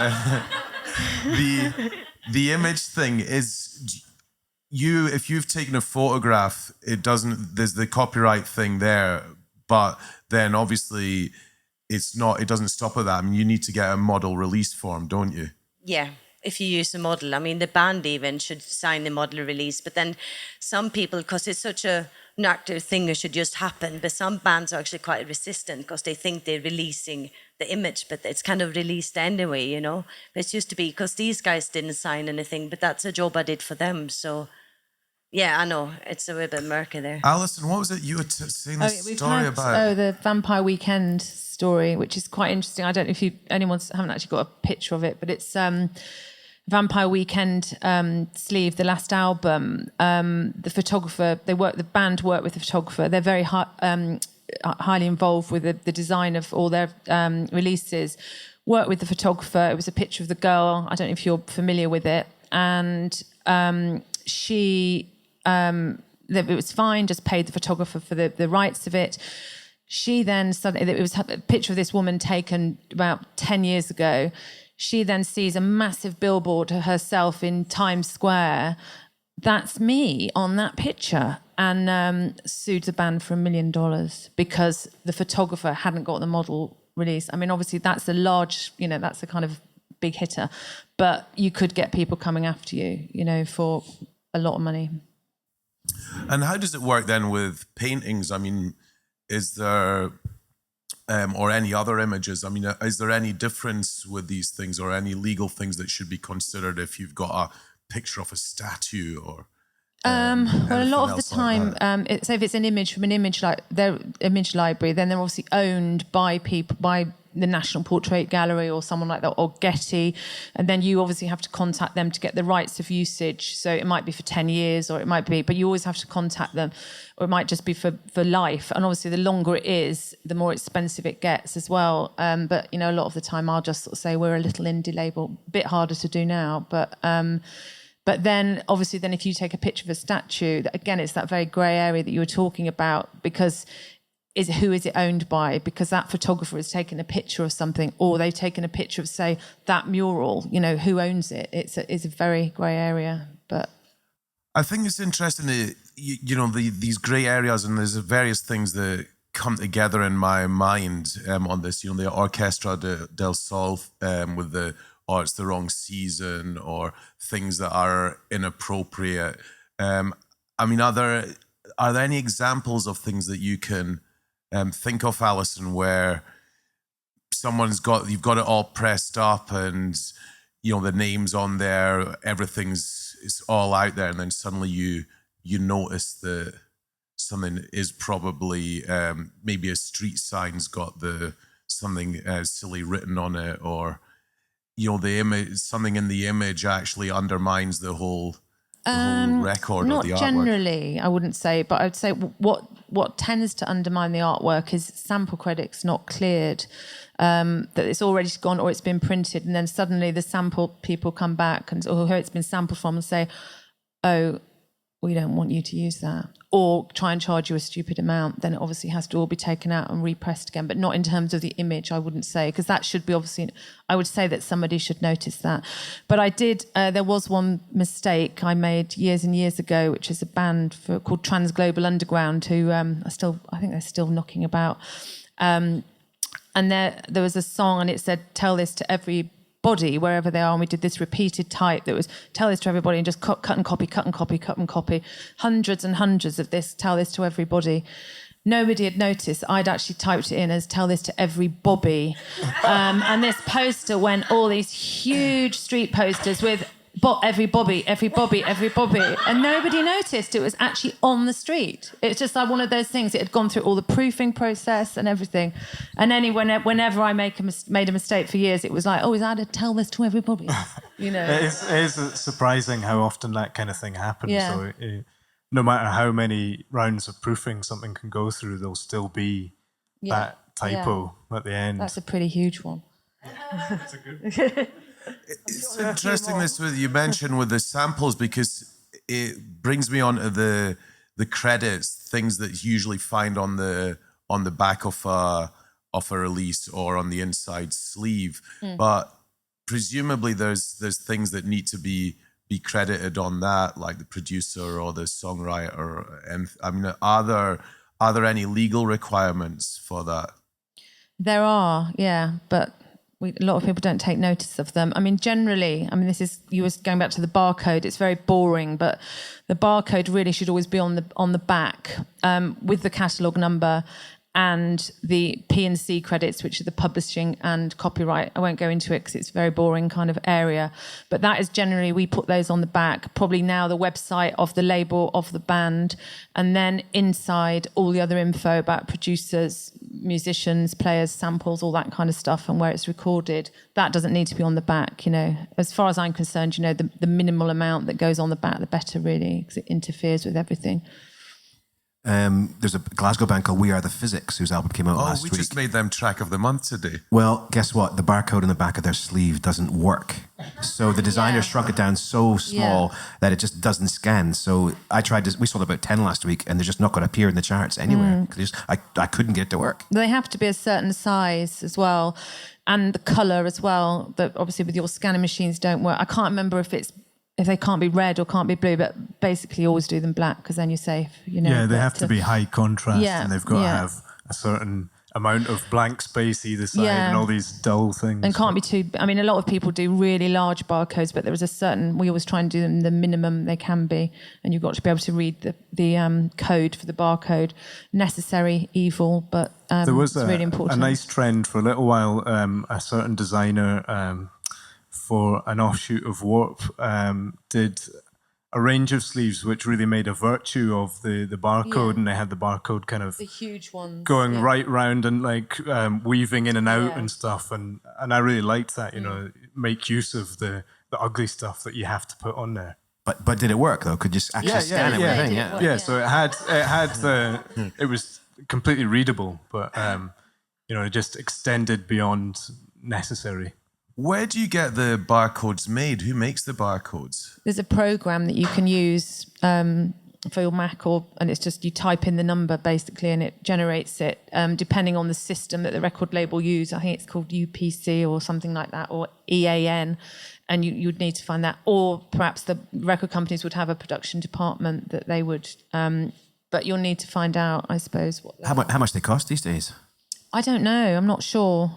Speaker 1: the image thing is... If you've taken a photograph, there's the copyright thing there, but then obviously... it doesn't stop at that. I mean, you need to get a model release form, don't you?
Speaker 3: Yeah, if you use a model. I mean, the band even should sign the model release. But then some people, because it's such an active thing, it should just happen. But some bands are actually quite resistant because they think they're releasing the image, but it's kind of released anyway, But it's used to be, because these guys didn't sign anything, but that's a job I did for them. So, yeah, I know. It's a little bit murky there.
Speaker 1: Alison, what was it you were saying this story about?
Speaker 2: Oh, the Vampire Weekend story, which is quite interesting. I don't know if haven't actually got a picture of it, but it's Vampire Weekend sleeve, the last album. The photographer, the band worked with the photographer. They're very highly involved with the design of all their releases. Worked with the photographer. It was a picture of the girl. I don't know if you're familiar with it. And it was fine, just paid the photographer for the rights of it. She then suddenly, it was a picture of this woman taken about 10 years ago. She then sees a massive billboard of herself in Times Square. That's me on that picture. And sued the band for $1 million because the photographer hadn't got the model release. I mean, obviously that's a large, that's a kind of big hitter. But you could get people coming after you, for a lot of money.
Speaker 1: And how does it work then with paintings? I mean, is there, or any other images? I mean, is there any difference with these things or any legal things that should be considered if you've got a picture of a statue or?
Speaker 2: Well, a lot of the time, so if it's an image from an image library, then they're obviously owned by people, by the National Portrait Gallery or someone like that, or Getty, and then you obviously have to contact them to get the rights of usage. So it might be for 10 years, or it might be, but you always have to contact them, or it might just be for life. And obviously, the longer it is, the more expensive it gets as well. But a lot of the time, I'll just sort of say we're a little indie label. A bit harder to do now, but then obviously, if you take a picture of a statue, again, it's that very grey area that you were talking about, because who is it owned by? Because that photographer has taken a picture of something, or they've taken a picture of, say, that mural. Who owns it? It's a very grey area. But
Speaker 1: I think it's interesting that these grey areas, and there's various things that come together in my mind on this. The Orquestra del Sol with the it's the wrong season, or things that are inappropriate. I mean, are there any examples of things that you can think of, Alison, where you've got it all pressed up and, you know, the name's on there, it's all out there, and then suddenly you notice that something is probably maybe a street sign's got something silly written on it, or, you know, the image, something in the image actually undermines the whole record or the artwork.
Speaker 2: Not generally, I wouldn't say, but I'd say what tends to undermine the artwork is sample credits not cleared, that it's already gone or it's been printed, and then suddenly the sample people come back or who it's been sampled from and say, oh, we don't want you to use that, or try and charge you a stupid amount. Then it obviously has to all be taken out and repressed again, but not in terms of the image, I wouldn't say, because that should be obviously, I would say that somebody should notice that. But I did, there was one mistake I made years and years ago, which is a band called Trans Global Underground, who I think they're still knocking about. And there was a song and it said, tell this to everybody wherever they are, and we did this repeated type that was tell this to everybody, and just cut and copy, hundreds and hundreds of this, tell this to everybody. Nobody had noticed I'd actually typed it in as tell this to every Bobby. And this poster went, all these huge street posters with every Bobby, and nobody noticed it was actually on the street. It's just like one of those things. It had gone through all the proofing process and everything. And whenever I made a mistake for years, it was like, oh, is that a tell this to everybody? You know,
Speaker 4: it is surprising how often that kind of thing happens.
Speaker 2: Yeah.
Speaker 4: So no matter how many rounds of proofing something can go through, there'll still be that typo at the end.
Speaker 2: That's a pretty huge one.
Speaker 4: That's a good.
Speaker 1: It's interesting this you mentioned with the samples, because it brings me on to the credits, things that you usually find on the back of a release or on the inside sleeve. But presumably there's things that need to be credited on that, like the producer or the songwriter. And I mean, are there any legal requirements for that?
Speaker 2: There are, yeah, but a lot of people don't take notice of them. I mean, generally, you was going back to the barcode. It's very boring, but the barcode really should always be on the back with the catalogue number and the P&C credits, which are the publishing and copyright. I won't go into it because it's a very boring kind of area. But that is generally, we put those on the back, probably now the website of the label of the band, and then inside all the other info about producers, musicians, players, samples, all that kind of stuff, and where it's recorded. That doesn't need to be on the back, you know. As far as I'm concerned, you know, the minimal amount that goes on the back, the better, really, because it interferes with everything.
Speaker 5: There's a Glasgow band called We Are the Physics, whose album came out last week.
Speaker 1: We just made them track of the month today.
Speaker 5: Well, guess what? The barcode on the back of their sleeve doesn't work. So the designer shrunk it down so small that it just doesn't scan. So we sold about 10 last week, and they're just not going to appear in the charts anywhere. I couldn't get it to work.
Speaker 2: They have to be a certain size as well, and the colour as well, that obviously with your scanning machines don't work. I can't remember if they can't be red or can't be blue, but basically always do them black, because then you're safe. You know.
Speaker 4: Yeah, they have to be high contrast, and they've got to have a certain amount of blank space either side, and all these dull things.
Speaker 2: And can't be too. I mean, a lot of people do really large barcodes, but there is a certain. We always try and do them the minimum they can be, and you've got to be able to read the code for the barcode. Necessary evil, but
Speaker 4: there was
Speaker 2: it's really important.
Speaker 4: A nice trend for a little while. A certain designer. For an offshoot of Warp, did a range of sleeves which really made a virtue of the barcode, and they had the barcode kind of
Speaker 2: the huge ones
Speaker 4: going right round and like weaving in and out and stuff, and I really liked that, you know, make use of the ugly stuff that you have to put on there.
Speaker 5: But did it work though? Could you actually scan it with a thing?
Speaker 4: Yeah. So it was completely readable, but you know, it just extended beyond necessary.
Speaker 1: Where do you get the barcodes made? Who makes the barcodes?
Speaker 2: There's a program that you can use for your Mac, and it's just you type in the number basically, and it generates it depending on the system that the record label use. I think it's called UPC or something like that, or EAN, and you'd need to find that. Or perhaps the record companies would have a production department that they would. But you'll need to find out, I suppose.
Speaker 5: How much they cost these days?
Speaker 2: I don't know. I'm not sure.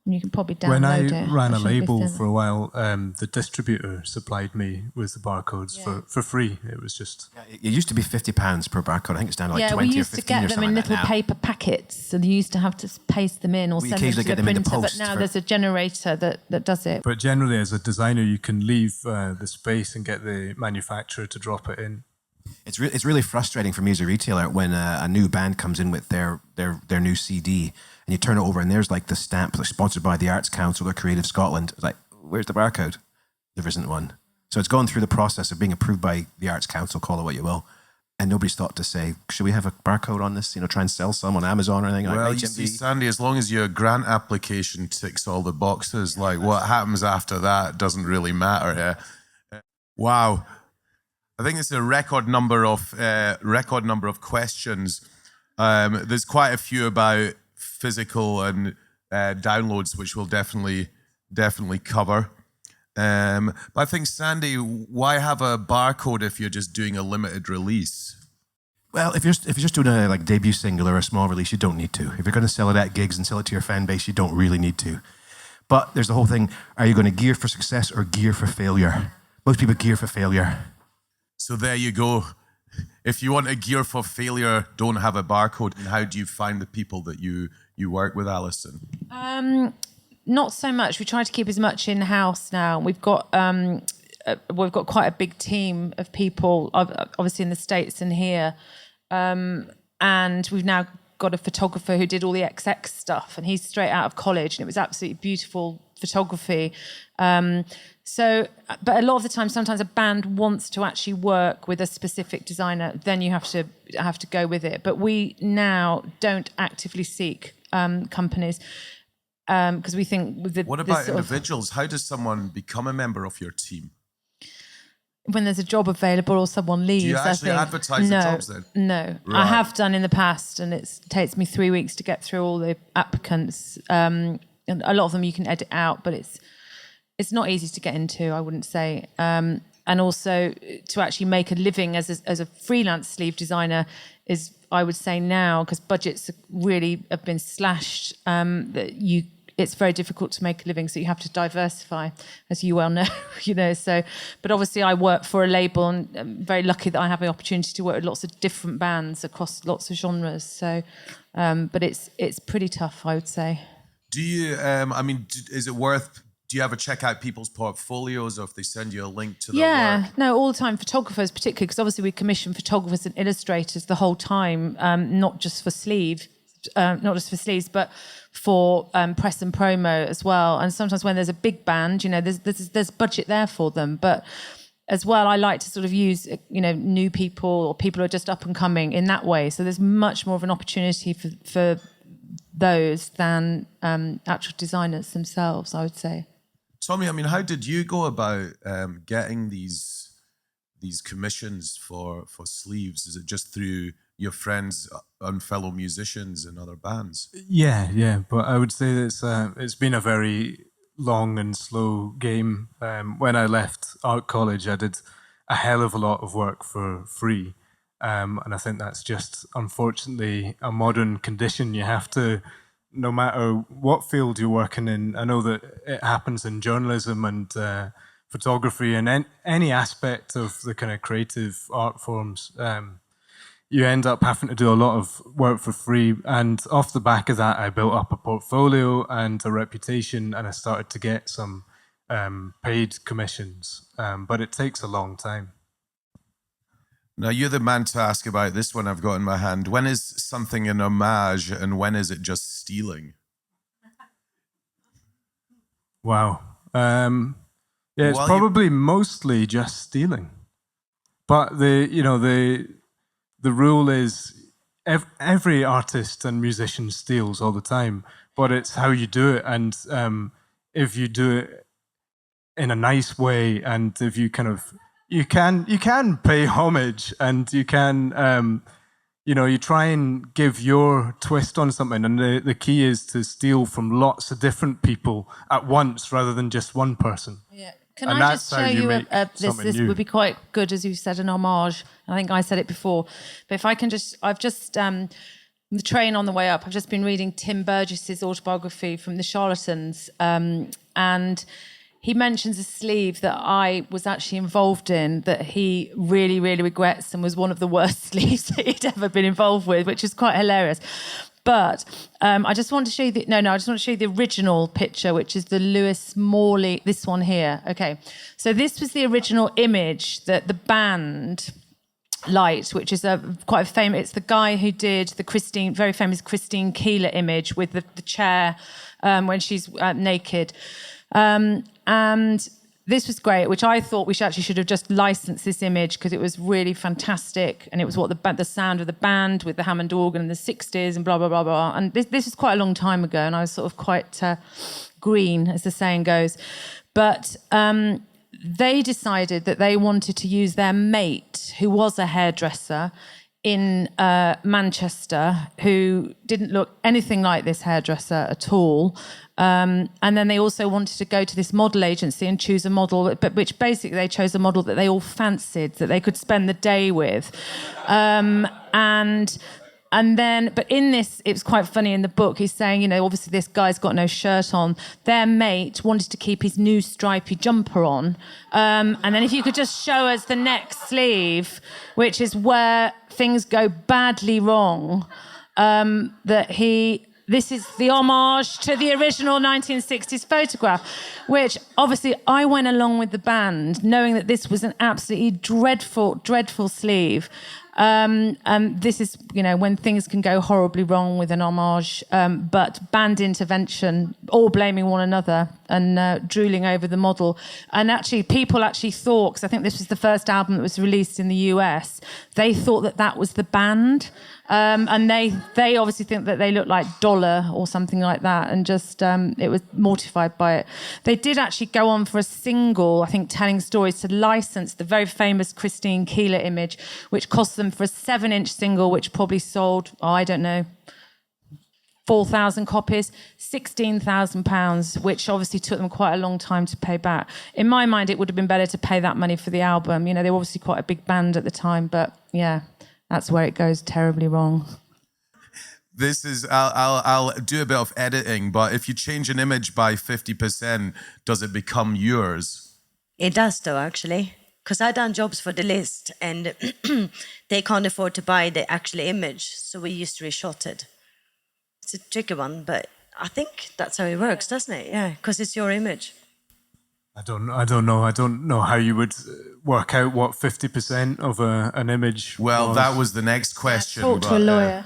Speaker 2: And you can probably download
Speaker 4: When I
Speaker 2: it.
Speaker 4: ran a
Speaker 2: It shouldn't be
Speaker 4: label
Speaker 2: thin.
Speaker 4: for a while, the distributor supplied me with the barcodes for free. It was just...
Speaker 5: It used to be £50 per barcode. I think it's down to like 20
Speaker 2: we
Speaker 5: or
Speaker 2: used
Speaker 5: 15
Speaker 2: to get
Speaker 5: or
Speaker 2: them
Speaker 5: something
Speaker 2: in
Speaker 5: like that
Speaker 2: little
Speaker 5: now.
Speaker 2: paper packets, and you used to have to paste them in or
Speaker 5: We
Speaker 2: send them to
Speaker 5: occasionally
Speaker 2: the
Speaker 5: get them in the
Speaker 2: printer. But
Speaker 5: post
Speaker 2: now
Speaker 5: for-
Speaker 2: there's a generator that does it.
Speaker 4: But generally, as a designer, you can leave the space and get the manufacturer to drop it in.
Speaker 5: It's really frustrating for me as a retailer when a new band comes in with their new CD and you turn it over and there's like the stamp that's sponsored by the Arts Council or Creative Scotland. It's like, where's the barcode? There isn't one. So it's gone through the process of being approved by the Arts Council, call it what you will. And nobody's thought to say, should we have a barcode on this? You know, try and sell some on Amazon or anything
Speaker 1: Well,
Speaker 5: like
Speaker 1: you
Speaker 5: HMV.
Speaker 1: see, Sandy, as long as your grant application ticks all the boxes, like what happens after that doesn't really matter. Yeah. Wow. I think it's a record number of questions. There's quite a few about physical and downloads, which we'll definitely cover. But I think, Sandy, why have a barcode if you're just doing a limited release?
Speaker 5: Well, if you're just doing a like debut single or a small release, you don't need to. If you're going to sell it at gigs and sell it to your fan base, you don't really need to. But there's the whole thing, are you going to gear for success or gear for failure? Most people gear for failure.
Speaker 1: So there you go. If you want a gear for failure, don't have a barcode. And how do you find the people that you work with, Alison?
Speaker 2: Not so much. We try to keep as much in house now. We've got quite a big team of people, obviously in the States and here, and we've now got a photographer who did all the XX stuff, and he's straight out of college, and it was absolutely beautiful photography. But a lot of the time, sometimes a band wants to actually work with a specific designer, then you have to go with it. But we now don't actively seek companies because we think with the
Speaker 1: What about individuals? How does someone become a member of your team?
Speaker 2: When there's a job available or someone leaves,
Speaker 1: Do you actually advertise the jobs then?
Speaker 2: No,
Speaker 1: Right.
Speaker 2: I have done in the past, and it takes me 3 weeks to get through all the applicants. And a lot of them you can edit out, but it's not easy to get into, I wouldn't say. And also to actually make a living as a freelance sleeve designer is, I would say now, because budgets really have been slashed, it's very difficult to make a living, so you have to diversify, as you well know. But obviously I work for a label, and I'm very lucky that I have the opportunity to work with lots of different bands across lots of genres. So, but it's pretty tough, I would say.
Speaker 1: Do you, is it worth, do you ever check out people's portfolios, or if they send you a link to their work?
Speaker 2: No, all the time. Photographers, particularly, because obviously we commission photographers and illustrators the whole time, not just for sleeves, but for press and promo as well. And sometimes when there's a big band, there's budget there for them. But as well, I like to sort of use, new people or people who are just up and coming in that way. So there's much more of an opportunity for those than actual designers themselves, I would say.
Speaker 1: Tommy, how did you go about getting these commissions for sleeves? Is it just through your friends and fellow musicians and other bands?
Speaker 4: Yeah. But I would say that it's been a very long and slow game. When I left art college, I did a hell of a lot of work for free. And I think that's just, unfortunately, a modern condition. You have to, no matter what field you're working in, I know that it happens in journalism and photography and any aspect of the kind of creative art forms, you end up having to do a lot of work for free. And off the back of that, I built up a portfolio and a reputation, and I started to get some paid commissions. But it takes a long time.
Speaker 1: Now, you're the man to ask about this one I've got in my hand. When is something an homage and when is it just stealing?
Speaker 4: Wow. It's
Speaker 1: Well,
Speaker 4: probably mostly just stealing. But the rule is every artist and musician steals all the time, but it's how you do it. And if you do it in a nice way, and if you kind of, you can pay homage, and you can, you try and give your twist on something. And the key is to steal from lots of different people at once rather than just one person.
Speaker 2: Yeah. Can
Speaker 4: And
Speaker 2: I
Speaker 4: that's
Speaker 2: just
Speaker 4: how
Speaker 2: show
Speaker 4: you
Speaker 2: you
Speaker 4: make
Speaker 2: this
Speaker 4: something new.
Speaker 2: would be quite good, as you said, an homage. I think I said it before. But if I can I've just the train on the way up, I've just been reading Tim Burgess's autobiography from The Charlatans, and he mentions a sleeve that I was actually involved in that he really, really regrets and was one of the worst sleeves that he'd ever been involved with, which is quite hilarious. But I just want to show you I just want to show you the original picture, which is the Lewis Morley, this one here. Okay, so this was the original image that the band Light, which is quite a famous. It's the guy who did the very famous Christine Keeler image with the chair when she's naked, and this was great. Which I thought we should have just licensed this image because it was really fantastic, and it was what the sound of the band with the Hammond organ in the '60s and blah blah blah blah. And this is quite a long time ago, and I was sort of quite green, as the saying goes, but. They decided that they wanted to use their mate, who was a hairdresser in Manchester, who didn't look anything like this hairdresser at all. And then they also wanted to go to this model agency and choose a model, but which basically they chose a model that they all fancied, that they could spend the day with. And then, but in this, it was quite funny in the book, he's saying, obviously this guy's got no shirt on. Their mate wanted to keep his new stripy jumper on. And then if you could just show us the next sleeve, which is where things go badly wrong, this is the homage to the original 1960s photograph, which obviously I went along with the band knowing that this was an absolutely dreadful, dreadful sleeve. And this is, when things can go horribly wrong with an homage, but band intervention, all blaming one another and drooling over the model. And actually, people actually thought, because I think this was the first album that was released in the US, they thought that was the band. And they obviously think that they look like Dollar or something like that, and just it was mortified by it. They did actually go on for a single, I think, telling stories to license the very famous Christine Keeler image, which cost them for a 7-inch single, which probably sold, 4,000 copies, £16,000, which obviously took them quite a long time to pay back. In my mind, it would have been better to pay that money for the album. They were obviously quite a big band at the time, but yeah. That's where it goes terribly wrong.
Speaker 1: This is, I'll do a bit of editing, but if you change an image by 50%, does it become yours?
Speaker 3: It does, though, actually. Because I've done jobs for the list, and they can't afford to buy the actual image, so we used to reshot it. It's a tricky one, but I think that's how it works, doesn't it? Yeah, because it's your image.
Speaker 4: I don't know. I don't know how you would work out what 50% of an image.
Speaker 1: Well, that was the next question.
Speaker 2: Talk to a lawyer.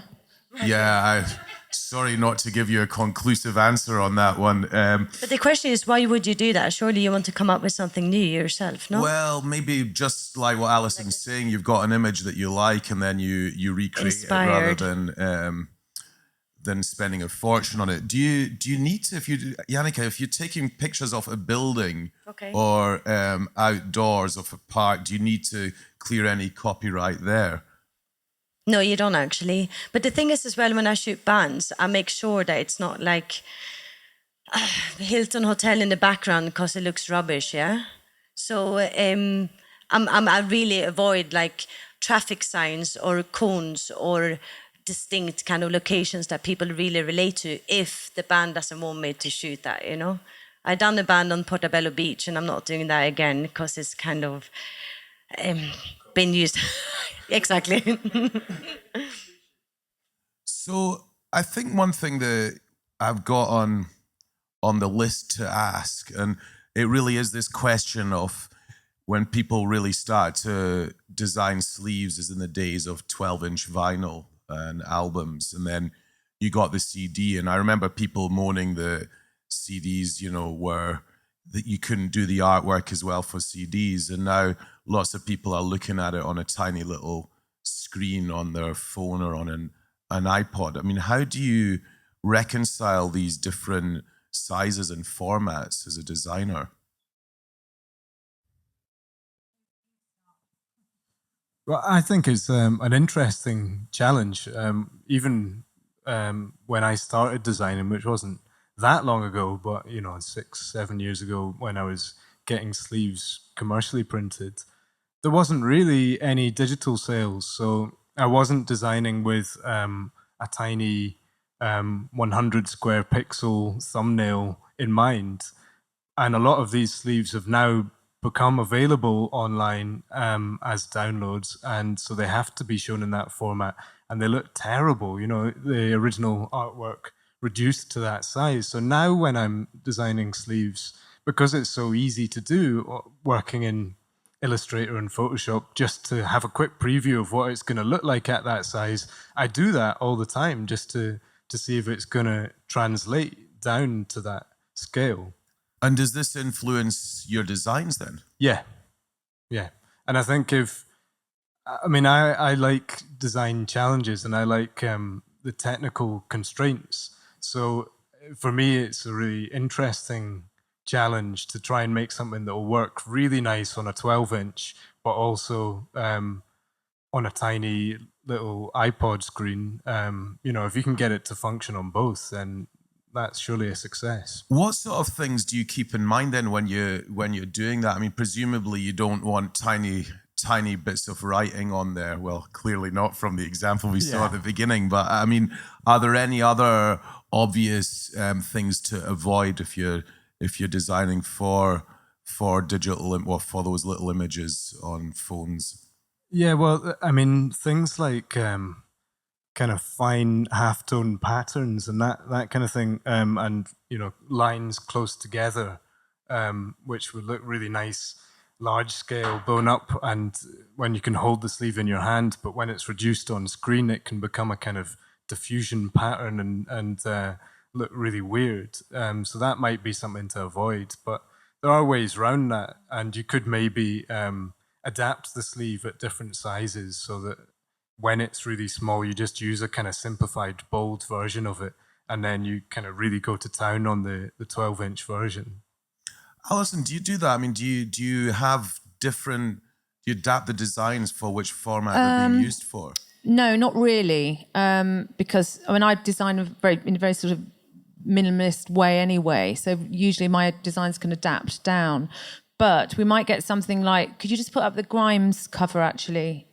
Speaker 1: Sorry not to give you a conclusive answer on that one.
Speaker 3: But the question is, why would you do that? Surely you want to come up with something new yourself, no?
Speaker 1: Well, maybe just like what Alison's saying, you've got an image that you like, and then you recreate
Speaker 3: Inspired.
Speaker 1: it rather than spending a fortune on it. Do you need to, Yannicka, if you're taking pictures of a building or outdoors of a park, do you need to clear any copyright there?
Speaker 3: No, you don't actually. But the thing is as well, when I shoot bands, I make sure that it's not like the Hilton Hotel in the background because it looks rubbish, yeah? So I really avoid like traffic signs or cones or distinct kind of locations that people really relate to if the band doesn't want me to shoot that, I done a band on Portobello Beach, and I'm not doing that again because it's kind of been used. Exactly.
Speaker 1: So I think one thing that I've got on the list to ask, and it really is this question of when people really start to design sleeves is in the days of 12-inch vinyl and albums, and then you got the CD, and I remember people moaning that CDs, were that you couldn't do the artwork as well for CDs, and now lots of people are looking at it on a tiny little screen on their phone or on an iPod. I mean, how do you reconcile these different sizes and formats as a designer?
Speaker 4: Well, I think it's an interesting challenge. Even when I started designing, which wasn't that long ago, but 6-7 years ago, when I was getting sleeves commercially printed, there wasn't really any digital sales. So I wasn't designing with a a tiny 100 square pixel thumbnail in mind. And a lot of these sleeves have now become available online as downloads, and so they have to be shown in that format, and they look terrible, the original artwork reduced to that size. So now when I'm designing sleeves, because it's so easy to do, working in Illustrator and Photoshop, just to have a quick preview of what it's going to look like at that size, I do that all the time just to see if it's going to translate down to that scale.
Speaker 1: And does this influence your designs then?
Speaker 4: Yeah. And I think I like design challenges, and I like the technical constraints. So for me, it's a really interesting challenge to try and make something that will work really nice on a 12-inch, but also on a tiny little iPod screen. If you can get it to function on both, then that's surely a success.
Speaker 1: What sort of things do you keep in mind then when you're doing that? I mean, presumably you don't want tiny bits of writing on there. Well, clearly not from the example we saw at the beginning. But I mean, are there any other obvious things to avoid if you're designing for digital or for those little images on phones?
Speaker 4: Yeah, well, I mean, things like kind of fine half-tone patterns and that kind of thing, and lines close together, which would look really nice, large scale, blown up, and when you can hold the sleeve in your hand, but when it's reduced on screen, it can become a kind of diffusion pattern and look really weird. So that might be something to avoid, but there are ways around that, and you could maybe adapt the sleeve at different sizes so that when it's really small, you just use a kind of simplified, bold version of it, and then you kind of really go to town on the 12-inch version.
Speaker 1: Alison, do you do that? I mean, do you have do you adapt the designs for which format they're being used for?
Speaker 2: No, not really, because I design in a very sort of minimalist way anyway. So usually my designs can adapt down. But we might get something like, could you just put up the Grimes cover actually,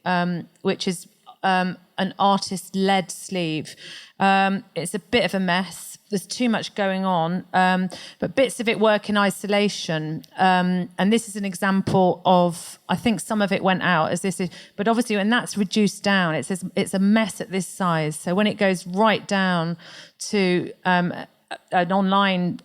Speaker 2: which is an artist-led sleeve. It's a bit of a mess. There's too much going on, but bits of it work in isolation. And this is an example of, I think some of it went out as this is, but obviously when that's reduced down, it's a mess at this size. So when it goes right down to an online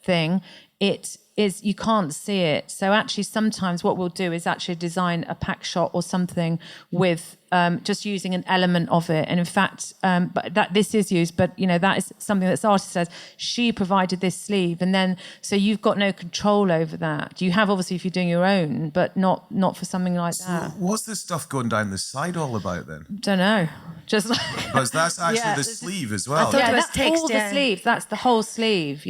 Speaker 2: thing, you can't see it. So actually sometimes what we'll do is actually design a pack shot or something with just using an element of it. And in fact, but that this is used, but that is something that this artist says, she provided this sleeve. And then, so you've got no control over that. You have obviously if you're doing your own, but not for something like that.
Speaker 1: What's this stuff going down the side all about then?
Speaker 2: Don't know. Just like
Speaker 1: because that's actually the sleeve as well.
Speaker 3: Yeah,
Speaker 2: that's all the sleeve. That's the whole sleeve,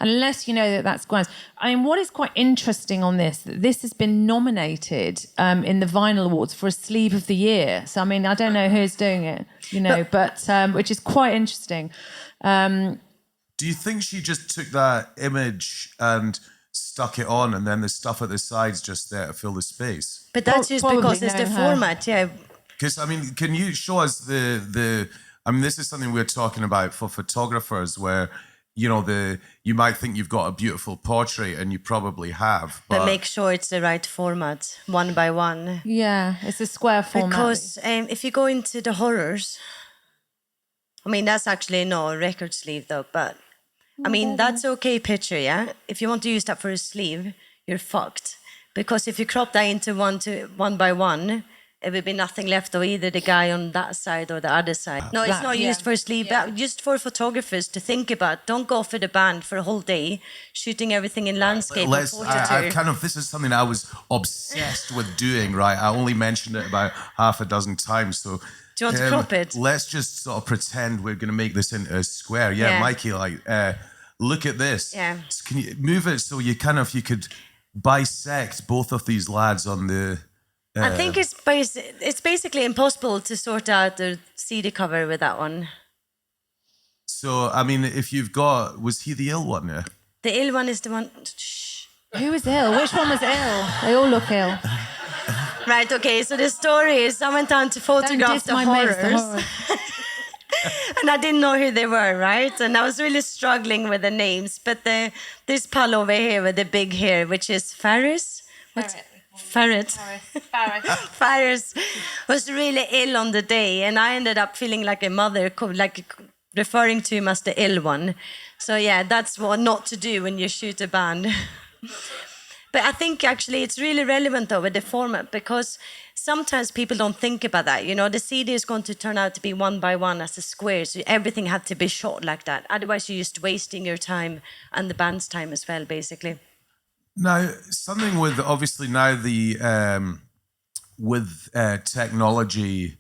Speaker 2: unless you know that that's Grimes. I mean, what is quite interesting on this has been nominated in the Vinyl Awards for a Sleeve of the Year. So, I mean, I don't know who's doing it, but which is quite interesting.
Speaker 1: Do you think she just took that image and stuck it on and then the stuff at the sides just there to fill the space?
Speaker 3: But that's just because it's the format, yeah.
Speaker 1: Because, I mean, can you show us this is something we're talking about for photographers where, you might think you've got a beautiful portrait and you probably have.
Speaker 3: But make sure it's the right format, one by one.
Speaker 2: Yeah, it's a square format.
Speaker 3: Because if you go into the horrors, I mean, that's actually no record sleeve though, but I mean, that's okay picture, yeah? If you want to use that for a sleeve, you're fucked. Because if you crop that into one by one, it would be nothing left of either the guy on that side or the other side. No, it's not used for a sleeve, but just for photographers to think about. Don't go for the band for a whole day, shooting everything in landscape or portraiture.
Speaker 1: This is something I was obsessed with doing, right? I only mentioned it about half a dozen times, so...
Speaker 3: Do you want to crop it?
Speaker 1: Let's just sort of pretend we're going to make this into a square. Yeah. Mikey, look at this.
Speaker 3: Yeah.
Speaker 1: So can you move it so you could bisect both of these lads on the...
Speaker 3: I think it's basically impossible to sort out the CD cover with that one.
Speaker 1: So, I mean, if you've got... Was he the ill one, yeah?
Speaker 3: The ill one is the one... Shh.
Speaker 2: Who was ill? Which one was ill? They all look ill.
Speaker 3: Right, okay, so the story is I went down to photograph the horrors. and I didn't know who they were, right? And I was really struggling with the names. But this pal over here with the big hair, which is Ferris. Ferret. Ferris was really ill on the day, and I ended up feeling like a mother, like referring to him as the ill one. So yeah, that's what not to do when you shoot a band. But I think actually it's really relevant though with the format, because sometimes people don't think about that. You know, the CD is going to turn out to be 1 by 1 as a square, so everything had to be shot like that. Otherwise, you're just wasting your time and the band's time as well, basically.
Speaker 1: Now, something with obviously now the with technology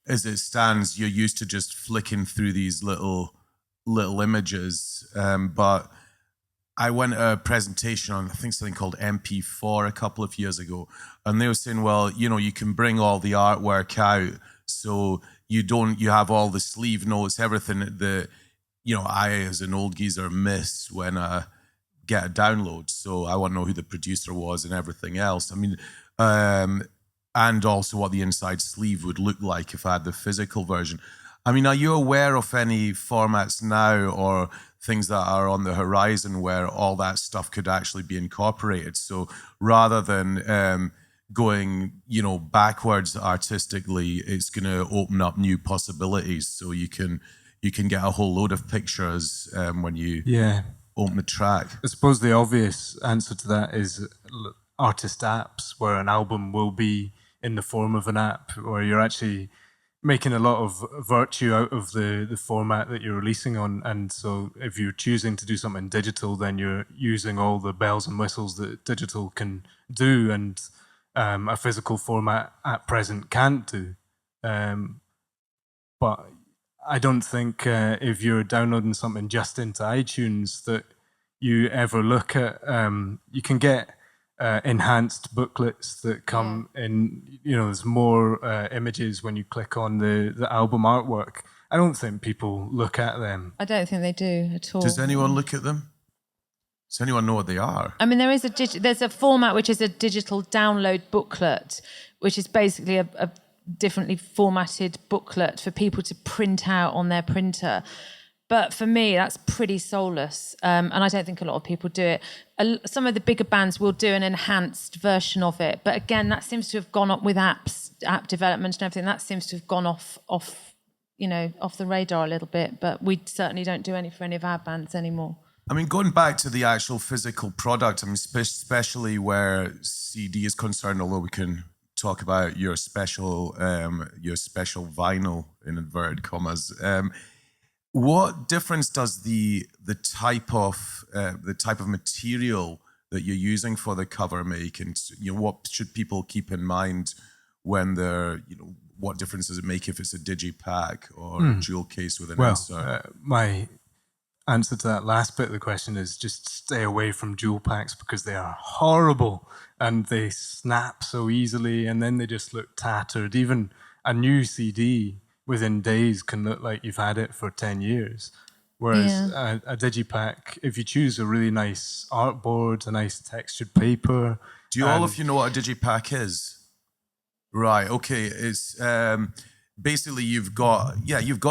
Speaker 1: as it stands, you're used to just flicking through these little images. But I went to a presentation on, I think, something called MP4 a couple of years ago, and they were saying, well, you know, you can bring all the artwork out, so you have all the sleeve notes, everything that, you know, I as an old geezer miss when I get a download. So I want to know who the producer was and everything else. I mean, and also what the inside sleeve would look like if I had the physical version. I mean, are you aware of any formats now or things that are on the horizon where all that stuff could actually be incorporated? So rather than going, you know, backwards artistically, it's going to open up new possibilities. So you can get a whole load of pictures when you open the track.
Speaker 4: I suppose the obvious answer to that is artist apps, where an album will be in the form of an app, where you're actually making a lot of virtue out of the format that you're releasing on. And so if you're choosing to do something digital, then you're using all the bells and whistles that digital can do and a physical format at present can't do. But I don't think if you're downloading something just into iTunes that you ever look at, you can get enhanced booklets that come in, you know, there's more images when you click on the album artwork. I don't think people look at them.
Speaker 2: I don't think they do at all.
Speaker 1: Does anyone look at them? Does anyone know what they are?
Speaker 2: I mean, there's a format which is a digital download booklet, which is basically a differently formatted booklet for people to print out on their printer. But for me, that's pretty soulless. And I don't think a lot of people do it. Some of the bigger bands will do an enhanced version of it. But again, that seems to have gone up with app development and everything. That seems to have gone off the radar a little bit. But we certainly don't do any for any of our bands anymore.
Speaker 1: I mean, going back to the actual physical product, I mean, especially where CD is concerned, although we can talk about your special vinyl in inverted commas. What difference does the type of material that you're using for the cover make, and you know, what should people keep in mind when they're, you know, what difference does it make if it's a digipack or a jewel case with an insert?
Speaker 4: My answer to that last bit of the question is just stay away from jewel packs, because they are horrible and they snap so easily and then they just look tattered. Even a new CD within days can look like you've had it for 10 years. Whereas a digipack, if you choose a really nice artboard, a nice textured paper.
Speaker 1: Do you all of you know what a digipack is? Right, okay. It's basically you've got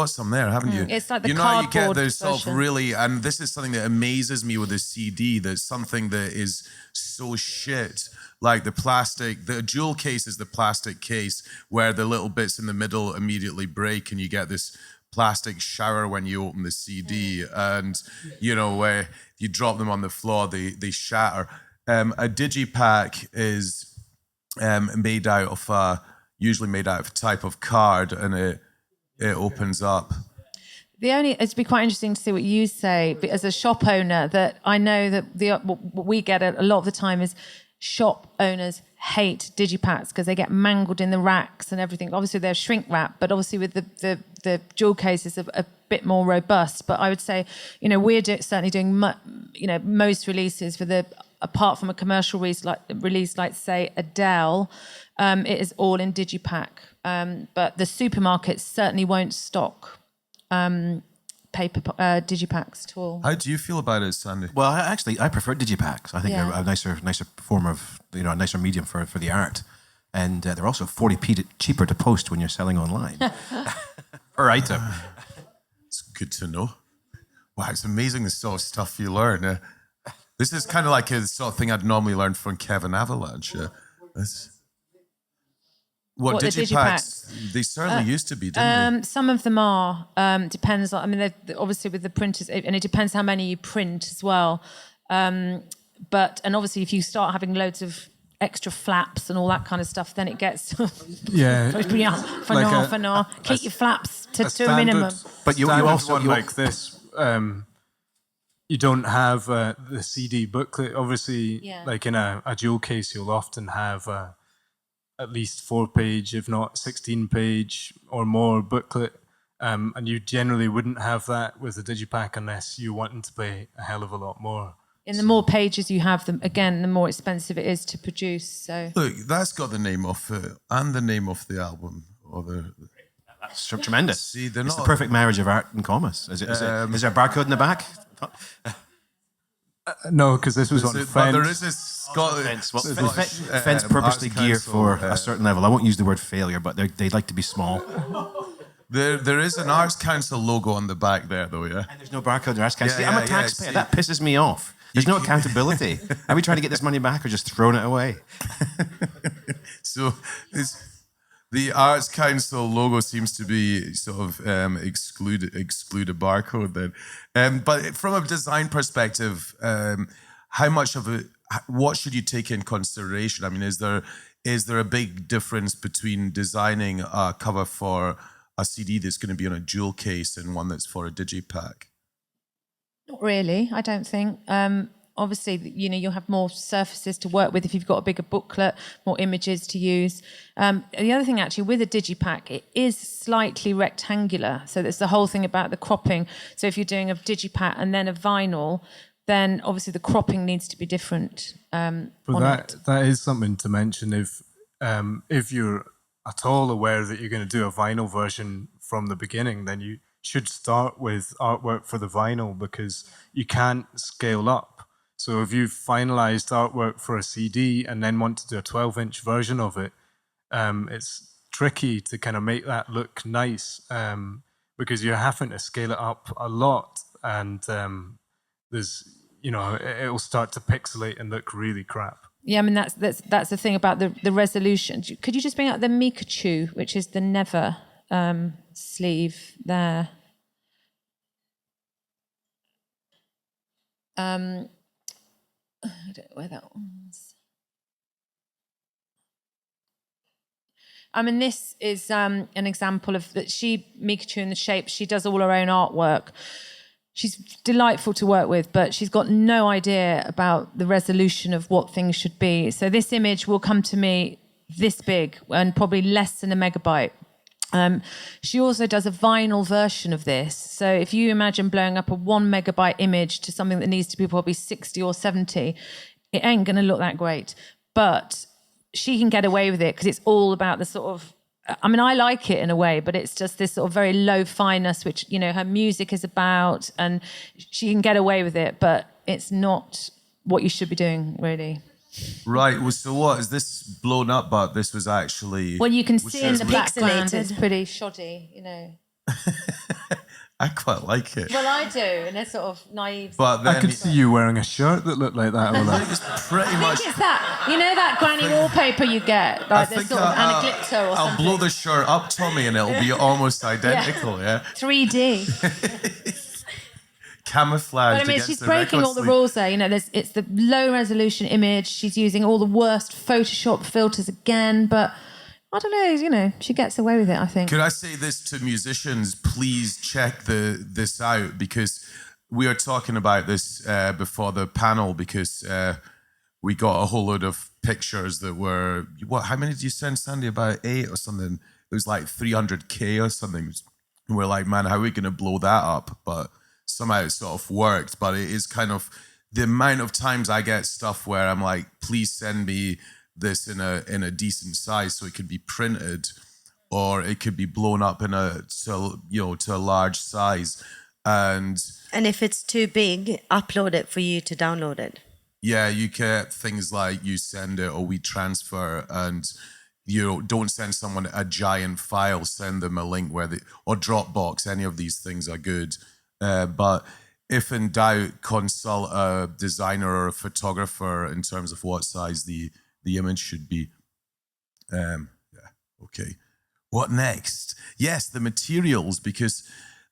Speaker 1: some there, haven't you?
Speaker 2: It's like the
Speaker 1: you know how you
Speaker 2: cardboard
Speaker 1: get those sort of
Speaker 2: version.
Speaker 1: really, and this is something that amazes me with a CD, that's something that is so shit. Like the jewel case is the plastic case where the little bits in the middle immediately break and you get this plastic shower when you open the CD, and you know, where you drop them on the floor, they shatter. A digipack is usually made out of a type of card, and it opens up.
Speaker 2: It'd be quite interesting to see what you say, but as a shop owner, that I know that what we get a lot of the time is shop owners hate digipacks because they get mangled in the racks and everything. Obviously they're shrink wrap, but obviously with the jewel cases are a bit more robust. But I would say, you know, we're certainly doing most releases apart from a commercial release like say Adele, it is all in digipack. But the supermarkets certainly won't stock paper digipacks at all.
Speaker 1: How do you feel about it, Sandy?
Speaker 5: Well, I prefer digipacks. I think they're a nicer form of, you know, a nicer medium for the art. And they're also 40p cheaper to post when you're selling online. Per item.
Speaker 1: good to know. Wow, it's amazing the sort of stuff you learn. This is kind of like the sort of thing I'd normally learn from Kevin Avalanche. What
Speaker 2: the
Speaker 1: digipacks? They certainly used to be, didn't
Speaker 2: Some of them are. Depends. I mean, obviously with the printers, and it depends how many you print as well. And obviously, if you start having loads of extra flaps and all that kind of stuff, then it gets keep your flaps to a minimum.
Speaker 4: But you also one like this. You don't have the CD booklet. Obviously, like in a jewel case, you'll often have at least 4-page, if not 16-page or more booklet. And you generally wouldn't have that with a digipack unless you're wanting to pay a hell of a lot more.
Speaker 2: And the more pages you have, the more expensive it is to produce. So
Speaker 1: look, that's got the name of it and the name of the album.
Speaker 5: That's tremendous.
Speaker 1: See,
Speaker 5: it's the perfect marriage of art and commerce. Is there a barcode in the back?
Speaker 4: No, because this was on Fence.
Speaker 1: But there is a Scottish...
Speaker 5: Fence purposely geared for a certain level. I won't use the word failure, but they like to be small.
Speaker 1: There is an Arts Council logo on the back there, though, yeah?
Speaker 5: And there's no barcode in the Arts Council. I'm a taxpayer. That pisses me off. There's no accountability. Are we trying to get this money back or just throwing it away?
Speaker 1: So the Arts Council logo seems to be sort of exclude a barcode then. But from a design perspective, how much of what should you take in consideration? I mean, is there a big difference between designing a cover for a CD that's going to be on a jewel case and one that's for a digipack?
Speaker 2: not really, I don't think. Obviously, you'll have more surfaces to work with if you've got a bigger booklet, more images to use. The other thing, actually, with a digipack, it is slightly rectangular. So there's the whole thing about the cropping. So if you're doing a digipack and then a vinyl, then obviously the cropping needs to be different.
Speaker 4: But that is something to mention. If you're at all aware that you're going to do a vinyl version from the beginning, then you should start with artwork for the vinyl, because you can't scale up. So if you've finalized artwork for a CD and then want to do a 12-inch version of it, it's tricky to kind of make that look nice, because you're having to scale it up a lot, and it'll start to pixelate and look really crap.
Speaker 2: Yeah, I mean that's the thing about the resolution. Could you just bring out the Mikachu, which is the Never sleeve there? I don't know where that was. I mean, this is an example of that. Mikachu in the shape, she does all her own artwork. She's delightful to work with, but she's got no idea about the resolution of what things should be. So this image will come to me this big and probably less than a megabyte. She also does a vinyl version of this. So if you imagine blowing up a 1 megabyte image to something that needs to be probably 60 or 70, it ain't going to look that great. But she can get away with it because it's all about the sort of, I mean, I like it in a way, but it's just this sort of very low fineness, which, her music is about, and she can get away with it, but it's not what you should be doing, really.
Speaker 1: Right. Well, so what is this blown up? But this was actually.
Speaker 2: Well, you can see in the background
Speaker 3: pixelated.
Speaker 2: it's pretty shoddy,
Speaker 1: I quite like it.
Speaker 2: Well, I do, and they're sort of naive.
Speaker 1: But then
Speaker 4: I could see you wearing a shirt that looked like that.
Speaker 1: it's pretty much.
Speaker 2: It's that, that granny wallpaper you get, like the sort of Anna Glitter or something.
Speaker 1: I'll blow the shirt up, Tommy, and it'll be almost identical. Yeah.
Speaker 2: 3D.
Speaker 1: Camouflage.
Speaker 2: But I mean, she's breaking all the rules there. It's the low resolution image. She's using all the worst Photoshop filters again, but I don't know. She gets away with it, I think.
Speaker 1: Could I say this to musicians? Please check this out, because we are talking about this before the panel, because we got a whole load of pictures that were how many did you send, Sandy? About 8 or something. It was like 300K or something. And we're like, man, how are we going to blow that up? But somehow it sort of worked. But it is kind of the amount of times I get stuff where I'm like, please send me this in a decent size so it could be printed, or it could be blown up to a large size. And
Speaker 3: if it's too big, upload it for you to download it.
Speaker 1: Yeah, you get things like you send it or we transfer, and don't send someone a giant file, send them a link or Dropbox. Any of these things are good. But if in doubt, consult a designer or a photographer in terms of what size the image should be. Okay. What next? Yes, the materials, because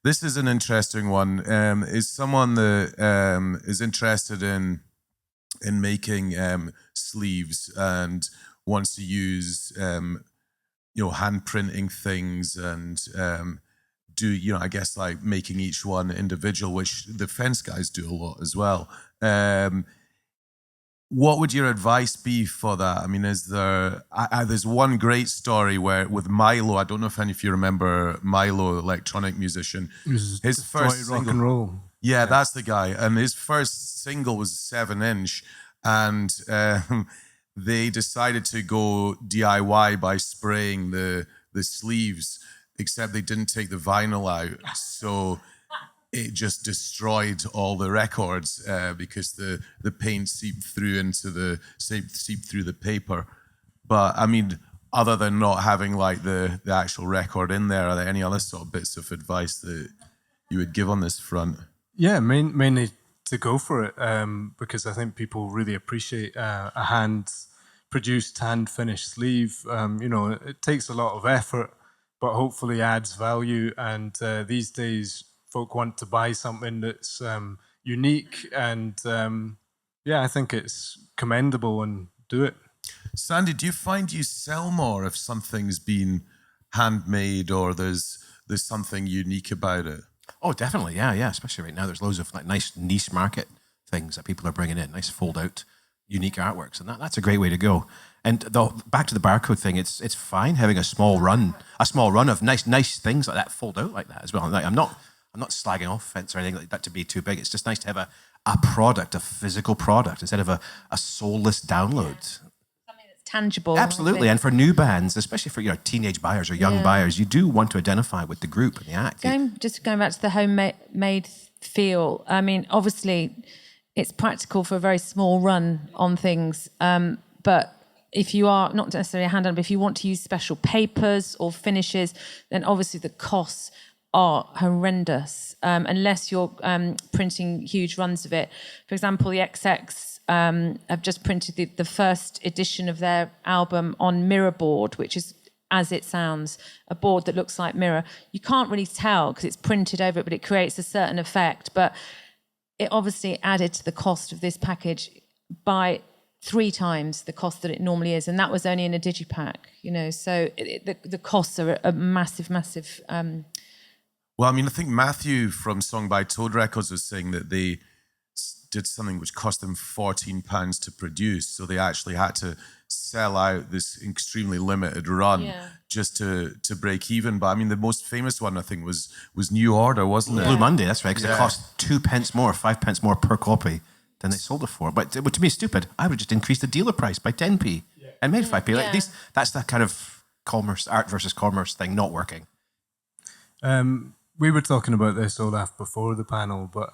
Speaker 1: this is an interesting one. Is someone that is interested in making sleeves and wants to use hand printing things and do I guess like making each one individual, which the fence guys do a lot as well. What would your advice be for that? I mean, is there? There's one great story where with Milo. I don't know if any of you remember Milo, electronic musician. His first
Speaker 4: rock and roll.
Speaker 1: Yeah, that's the guy. And his first single was 7-inch, and they decided to go DIY by spraying the sleeves, except they didn't take the vinyl out, so it just destroyed all the records because the paint seeped through the paper. But I mean, other than not having like the actual record in there, are there any other sort of bits of advice that you would give on this front?
Speaker 4: Yeah, mainly to go for it, because I think people really appreciate a hand-produced, hand-finished sleeve. It takes a lot of effort, but hopefully adds value. And these days, folk want to buy something that's unique, and I think it's commendable, and do it.
Speaker 1: Sandy, do you find you sell more if something's been handmade or there's something unique about it?
Speaker 5: Oh, definitely, yeah. Especially right now, there's loads of like nice niche market things that people are bringing in, nice fold-out, unique artworks, and that's a great way to go. And back to the barcode thing, it's fine having a small run of nice things like that fold out like that as well. Like, I'm not slagging off fence or anything like that to be too big. It's just nice to have a product, a physical product, instead of a soulless download.
Speaker 2: Something that's tangible.
Speaker 5: Absolutely, and for new bands, especially for teenage buyers or young buyers, you do want to identify with the group and the act.
Speaker 2: Going back to the homemade feel. I mean, obviously, it's practical for a very small run on things, but if you are not necessarily a hand-on, but if you want to use special papers or finishes, then obviously the costs are horrendous unless you're printing huge runs of it. For example, the XX have just printed the first edition of their album on mirror board, which is, as it sounds, a board that looks like mirror. You can't really tell because it's printed over it, but it creates a certain effect. But it obviously added to the cost of this package by 3 times the cost that it normally is, and that was only in a digipack. So the costs are a massive.
Speaker 1: Well, I mean, I think Matthew from Song by Toad Records was saying that they did something which cost them £14 to produce. So they actually had to sell out this extremely limited run just to break even. But I mean, the most famous one, I think, was New Order, wasn't it?
Speaker 5: Blue Monday, that's right, because it cost 2 pence more, 5 pence more per copy than they sold it for. But to me, stupid. I would just increase the dealer price by 10p and made 5p. Like these, that's that kind of art versus commerce thing not working.
Speaker 4: We were talking about this, Olaf, before the panel, but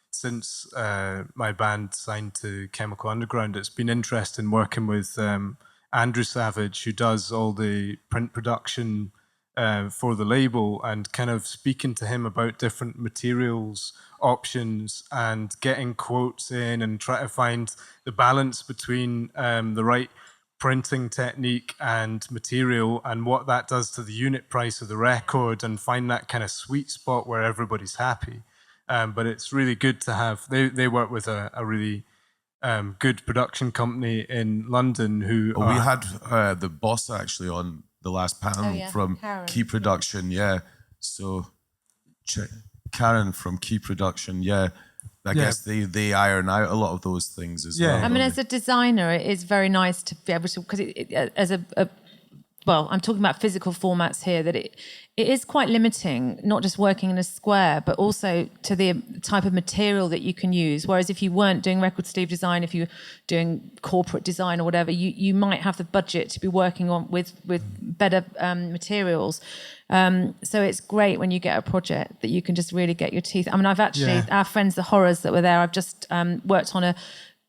Speaker 4: since my band signed to Chemical Underground, it's been interesting working with Andrew Savage, who does all the print production for the label, and kind of speaking to him about different materials options and getting quotes in and try to find the balance between the right printing technique and material and what that does to the unit price of the record, and find that kind of sweet spot where everybody's happy. But it's really good to have, they work with a really good production company in London who
Speaker 1: we had the boss actually on the last panel from
Speaker 2: Karen.
Speaker 1: Key Production, so Karen from Key Production, I guess they iron out a lot of those things as well.
Speaker 2: I mean, as a designer, it is very nice to be able to, because I'm talking about physical formats here, that it is quite limiting, not just working in a square, but also to the type of material that you can use. Whereas if you weren't doing record sleeve design, if you were doing corporate design or whatever, you might have the budget to be working on with better materials. So it's great when you get a project that you can just really get your teeth. I mean, I've actually, our friends, the Horrors that were there, I've just worked on a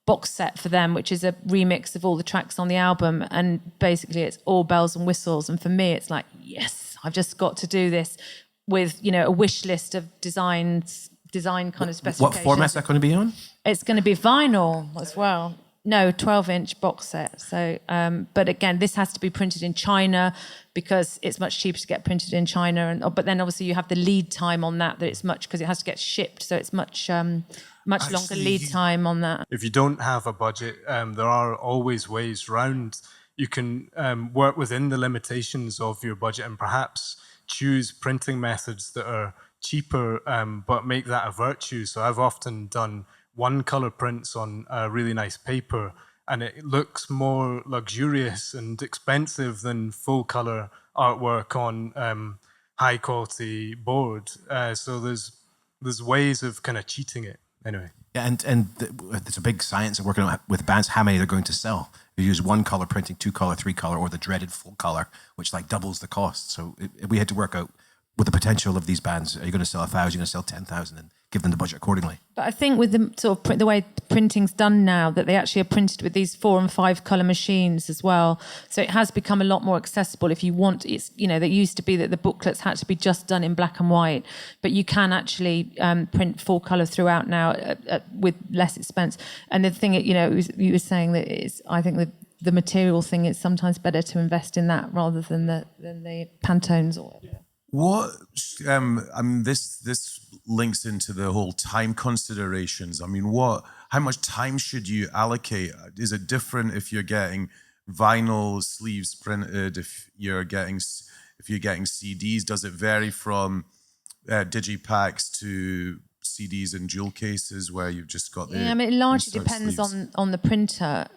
Speaker 2: box set for them, which is a remix of all the tracks on the album, and basically it's all bells and whistles, and for me it's like, yes, I've just got to do this with a wish list of design kind of specifications.
Speaker 5: What format is that going to be on?
Speaker 2: It's going to be vinyl as well. No, 12-inch box set. So, but again, this has to be printed in China because it's much cheaper to get printed in China. But then obviously you have the lead time on that it's much, because it has to get shipped. So it's much longer lead time on that.
Speaker 4: If you don't have a budget, there are always ways round. You can work within the limitations of your budget and perhaps choose printing methods that are cheaper, but make that a virtue. So I've often done one-color prints on a really nice paper, and it looks more luxurious and expensive than full-color artwork on high-quality board. So there's ways of kind of cheating it. Anyway.
Speaker 5: Yeah, and it's a big science of working with bands, how many they're going to sell. You use one-color printing, two-color, three-color, or the dreaded full-color, which like doubles the cost. So we had to work out with the potential of these bands. Are you going to sell 1,000? Are you going to sell 10,000? And give them the budget accordingly.
Speaker 2: But I think with the sort of the way printing's done now, that they actually are printed with these 4 and 5 color machines as well. So it has become a lot more accessible. If you want, it's there used to be that the booklets had to be just done in black and white, but you can actually print full color throughout now with less expense. And the thing, you were saying that I think the material thing is sometimes better to invest in that rather than the Pantones or whatever.
Speaker 1: What this links into the whole time considerations. I mean, how much time should you allocate? Is it different if you're getting vinyl sleeves printed, if you're getting CDs? Does it vary from digipacks to CDs and jewel cases where you've just got the...
Speaker 2: Yeah, I mean, it largely depends on the printer.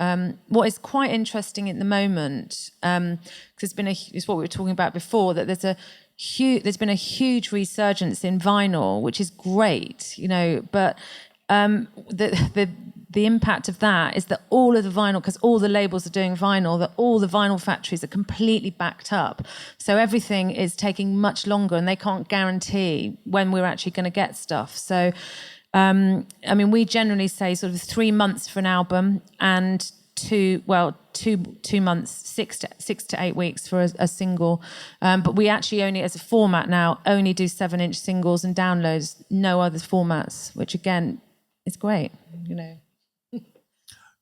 Speaker 2: What is quite interesting at the moment, because it's what we were talking about before, that there's been a huge resurgence in vinyl, which is great, but the impact of that is that all of the vinyl, because all the labels are doing vinyl, that all the vinyl factories are completely backed up. So everything is taking much longer and they can't guarantee when we're actually going to get stuff. So, we generally say sort of 3 months for an album and 2 months, 6 to 8 weeks for a single. But we actually only, as a format now, only do 7-inch singles and downloads, no other formats, which again is great,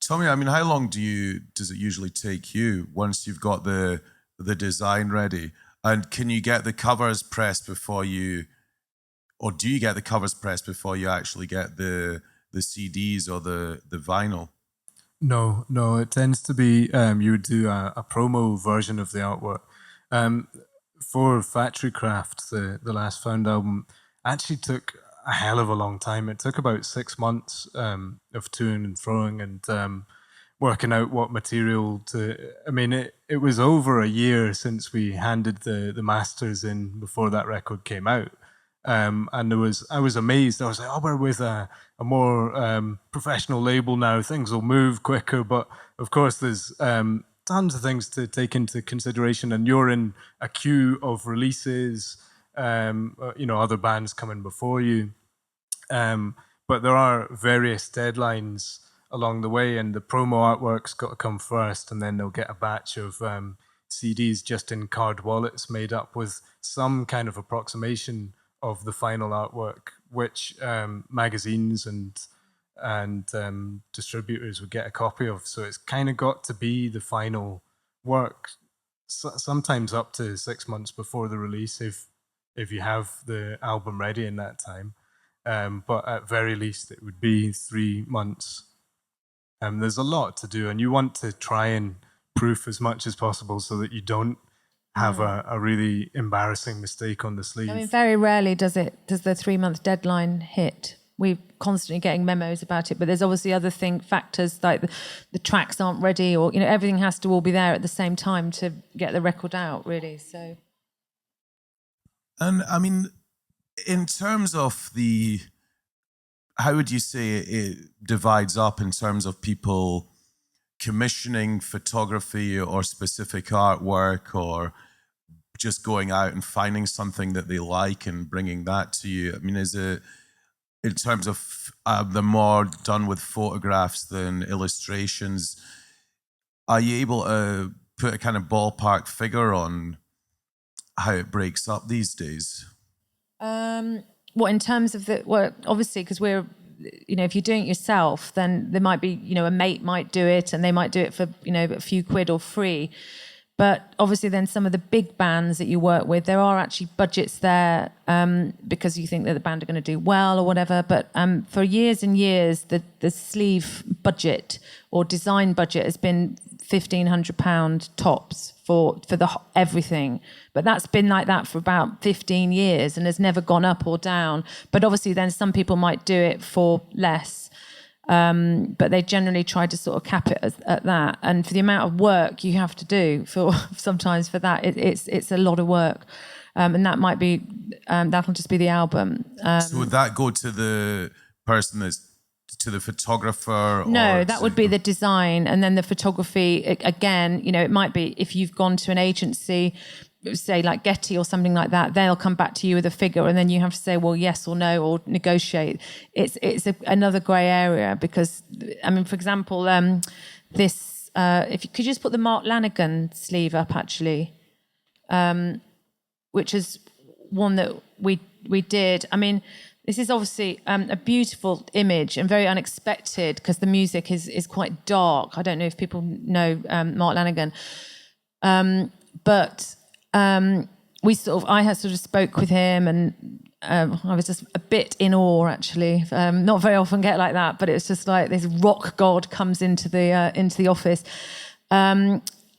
Speaker 1: Tell me, how long does it usually take you once you've got the design ready? And can you get the covers pressed before you, or do you get the covers pressed before you actually get the CDs or the vinyl?
Speaker 4: No, it tends to be you would do a promo version of the artwork. For Factory Craft, the last Found album, actually took a hell of a long time. It took about 6 months of toing and throwing and working out what material to... it was over a year since we handed the masters in before that record came out. And I was amazed. I was like, we're with a more professional label now. Things will move quicker. But of course, there's tons of things to take into consideration. And you're in a queue of releases, other bands coming before you. But there are various deadlines along the way. And the promo artwork's got to come first. And then they'll get a batch of CDs just in card wallets made up with some kind of approximation of the final artwork, which magazines and distributors would get a copy of. So it's kind of got to be the final work, sometimes up to 6 months before the release, if you have the album ready in that time. But at very least, it would be 3 months. There's a lot to do, and you want to try and proof as much as possible so that you don't have a really embarrassing mistake on the sleeve.
Speaker 2: Very rarely does the 3-month deadline hit. We're constantly getting memos about it, but there's obviously other factors like the tracks aren't ready, or everything has to all be there at the same time to get the record out, really. So,
Speaker 1: and in terms of how would you say it divides up in terms of people commissioning photography or specific artwork, or just going out and finding something that they like and bringing that to you? Is it, in terms of the more done with photographs than illustrations, are you able to put a kind of ballpark figure on how it breaks up these days?
Speaker 2: What in terms of obviously, because we're, if you're doing it yourself, then there might be, a mate might do it and they might do it for, a few quid or free. But obviously then some of the big bands that you work with, there are actually budgets there because you think that the band are going to do well or whatever. But for years and years, the sleeve budget or design budget has been £1,500 tops for everything. But that's been like that for about 15 years and has never gone up or down. But obviously then some people might do it for less. But they generally try to sort of cap it at that. And for the amount of work you have to do sometimes for that, it's a lot of work. And that might be, that'll just be the album.
Speaker 1: So would that go to the person to the photographer?
Speaker 2: No, that would be the design. And then the photography, again, it might be if you've gone to an agency, say like Getty or something like that, they'll come back to you with a figure and then you have to say, well, yes or no, or negotiate. It's another grey area because, for example, this, if you could just put the Mark Lanigan sleeve up actually, which is one that we did. This is obviously a beautiful image and very unexpected because the music is quite dark. I don't know if people know Mark Lanigan, but I had sort of spoke with him and I was just a bit in awe actually. Not very often get like that, but it's just like this rock god comes into the office.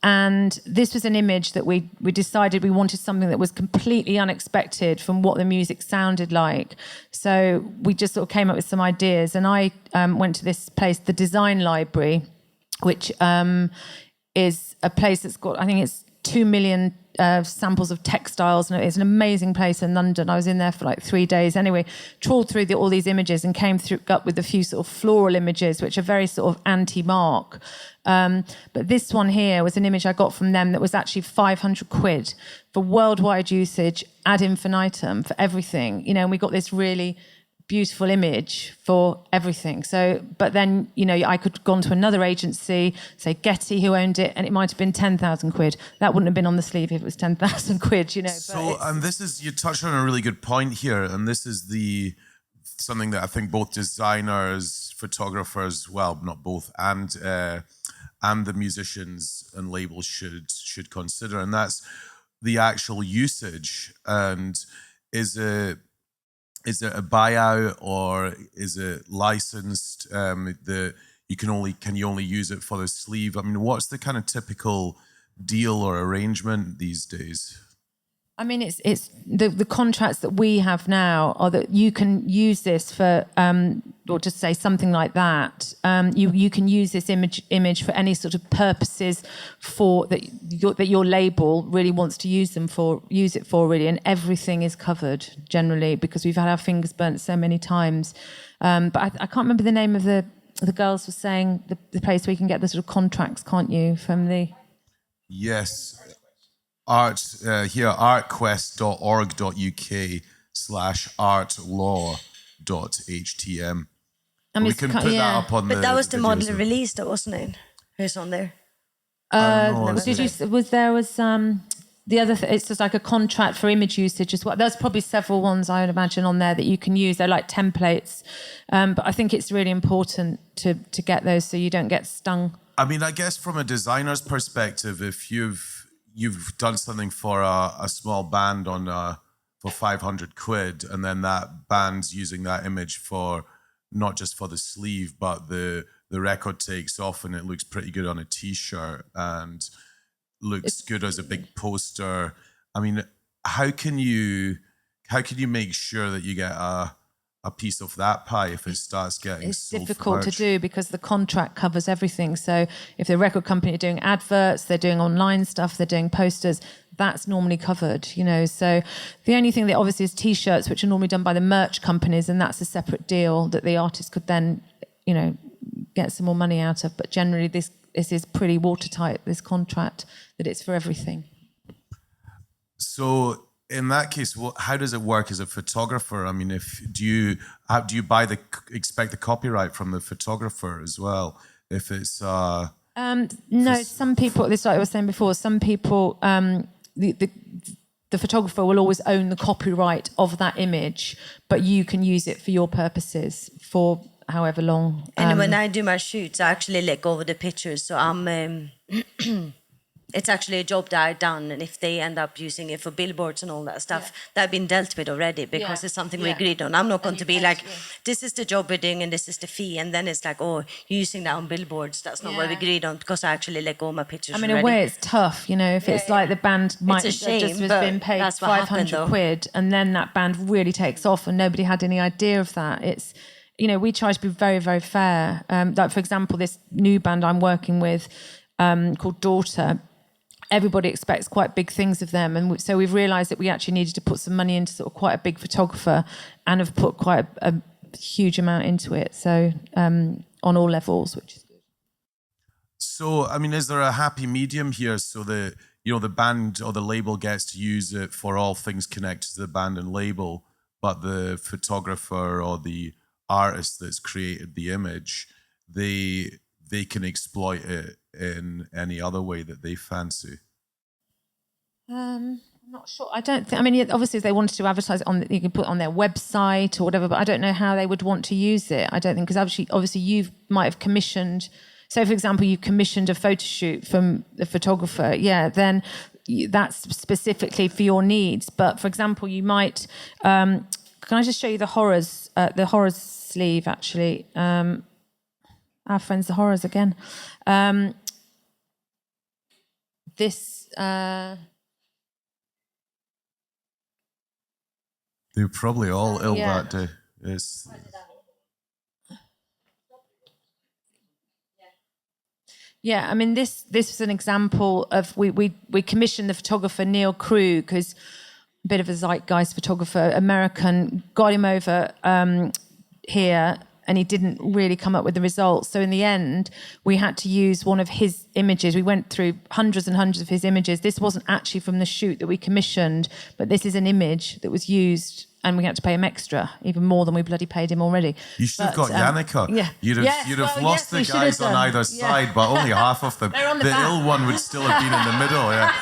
Speaker 2: And this was an image that we decided we wanted something that was completely unexpected from what the music sounded like. So we just sort of came up with some ideas and I went to this place, the Design Library, which is a place that's got, I think it's 2 million samples of textiles, and it's an amazing place in London. I was in there for like 3 days. Anyway, trawled through all these images and came up with a few sort of floral images, which are very sort of anti-Mark. But this one here was an image I got from them that was actually 500 quid for worldwide usage ad infinitum for everything. And we got this really beautiful image for everything. So, but then, I could have gone to another agency, say Getty, who owned it, and it might have been 10,000 quid. That wouldn't have been on the sleeve if it was 10,000 quid,
Speaker 1: So, and you touched on a really good point here, and this is something that I think both designers, photographers, well, not both, and the musicians and labels should consider, and that's the actual usage. And is it a buyout or is it licensed? Can you only use it for the sleeve? What's the kind of typical deal or arrangement these days?
Speaker 2: It's the contracts that we have now are that you can use this for, or just say something like that. You can use this image for any sort of purposes that your label really wants to use it for really, and everything is covered generally because we've had our fingers burnt so many times. But I can't remember the name of the girls were saying the place where you can get the sort of contracts, can't you? From the
Speaker 1: yes. artquest.org.uk/artlaw.htm. We can put that up on
Speaker 3: But that was the model release, that wasn't it? Who's on there?
Speaker 2: The other it's just like a contract for image usage as well. There's probably several ones I would imagine on there that you can use. They're like templates. But I think it's really important to get those so you don't get stung.
Speaker 1: I guess from a designer's perspective, if you've done something for a small band for 500 quid, and then that band's using that image for not just for the sleeve, but the record takes off and it looks pretty good on a t-shirt and looks good as a big poster. How can you make sure that you get a piece of that pie if it starts getting
Speaker 2: it's difficult to do because the contract covers everything. So if the record company are doing adverts, they're doing online stuff, they're doing posters, that's normally covered, So the only thing that obviously is t-shirts, which are normally done by the merch companies, and that's a separate deal that the artist could then, get some more money out of. But generally this is pretty watertight, this contract, that it's for everything.
Speaker 1: So in that case, how does it work as a photographer? Do you expect the copyright from the photographer as well? If it's
Speaker 2: no, some people. This like I was saying before. Some people, the photographer will always own the copyright of that image, but you can use it for your purposes for however long.
Speaker 3: And when I do my shoots, I actually let go of the pictures. So it's actually a job that I've done. And if they end up using it for billboards and all that stuff, that's been dealt with already because it's something we agreed on. I'm not going to be like, this is the job we're doing and this is the fee. And then it's like, oh, you're using that on billboards. That's not what we agreed on because I actually let go of my pictures
Speaker 2: in a way it's tough, you know, if it's like the band might
Speaker 3: a
Speaker 2: have
Speaker 3: shame,
Speaker 2: just was
Speaker 3: but
Speaker 2: been paid
Speaker 3: that's what happened,
Speaker 2: 500 quid and then that band really takes off and nobody had any idea of that. It's, you know, we try to be very, very fair. Like, for example, this new band I'm working with called Daughter, everybody expects quite big things of them. And so we've realised that we actually needed to put some money into sort of quite a big photographer and have put quite a huge amount into it. So on all levels, which is good.
Speaker 1: So, I mean, is there a happy medium here so that, you know, the band or the label gets to use it for all things connected to the band and label, but the photographer or the artist that's created the image, they can exploit it in any other way that they fancy?
Speaker 2: I'm not sure. I don't think. I mean, obviously, if they wanted to advertise it on, you can put it on their website or whatever. But I don't know how they would want to use it. I don't think because obviously, you might have commissioned. So, for example, you commissioned a photo shoot from the photographer. Yeah, then that's specifically for your needs. But for example, you might. Can I just show you the horrors? The horrors sleeve, actually. Our friends, the horrors again. This.
Speaker 1: They were probably all ill that day. It's...
Speaker 2: Yeah, I mean, this is an example of we commissioned the photographer Neil Krug, who's a bit of a zeitgeist photographer, American, got him over here, and he didn't really come up with the results. So in the end, we had to use one of his images. We went through hundreds and hundreds of his images. This wasn't actually from the shoot that we commissioned, but this is an image that was used, and we had to pay him extra, even more than we bloody paid him already.
Speaker 1: You should have got Yannicka.
Speaker 2: Yeah.
Speaker 1: You'd have lost the guys on either side, but only half of them. The ill one would still have been in the middle, yeah.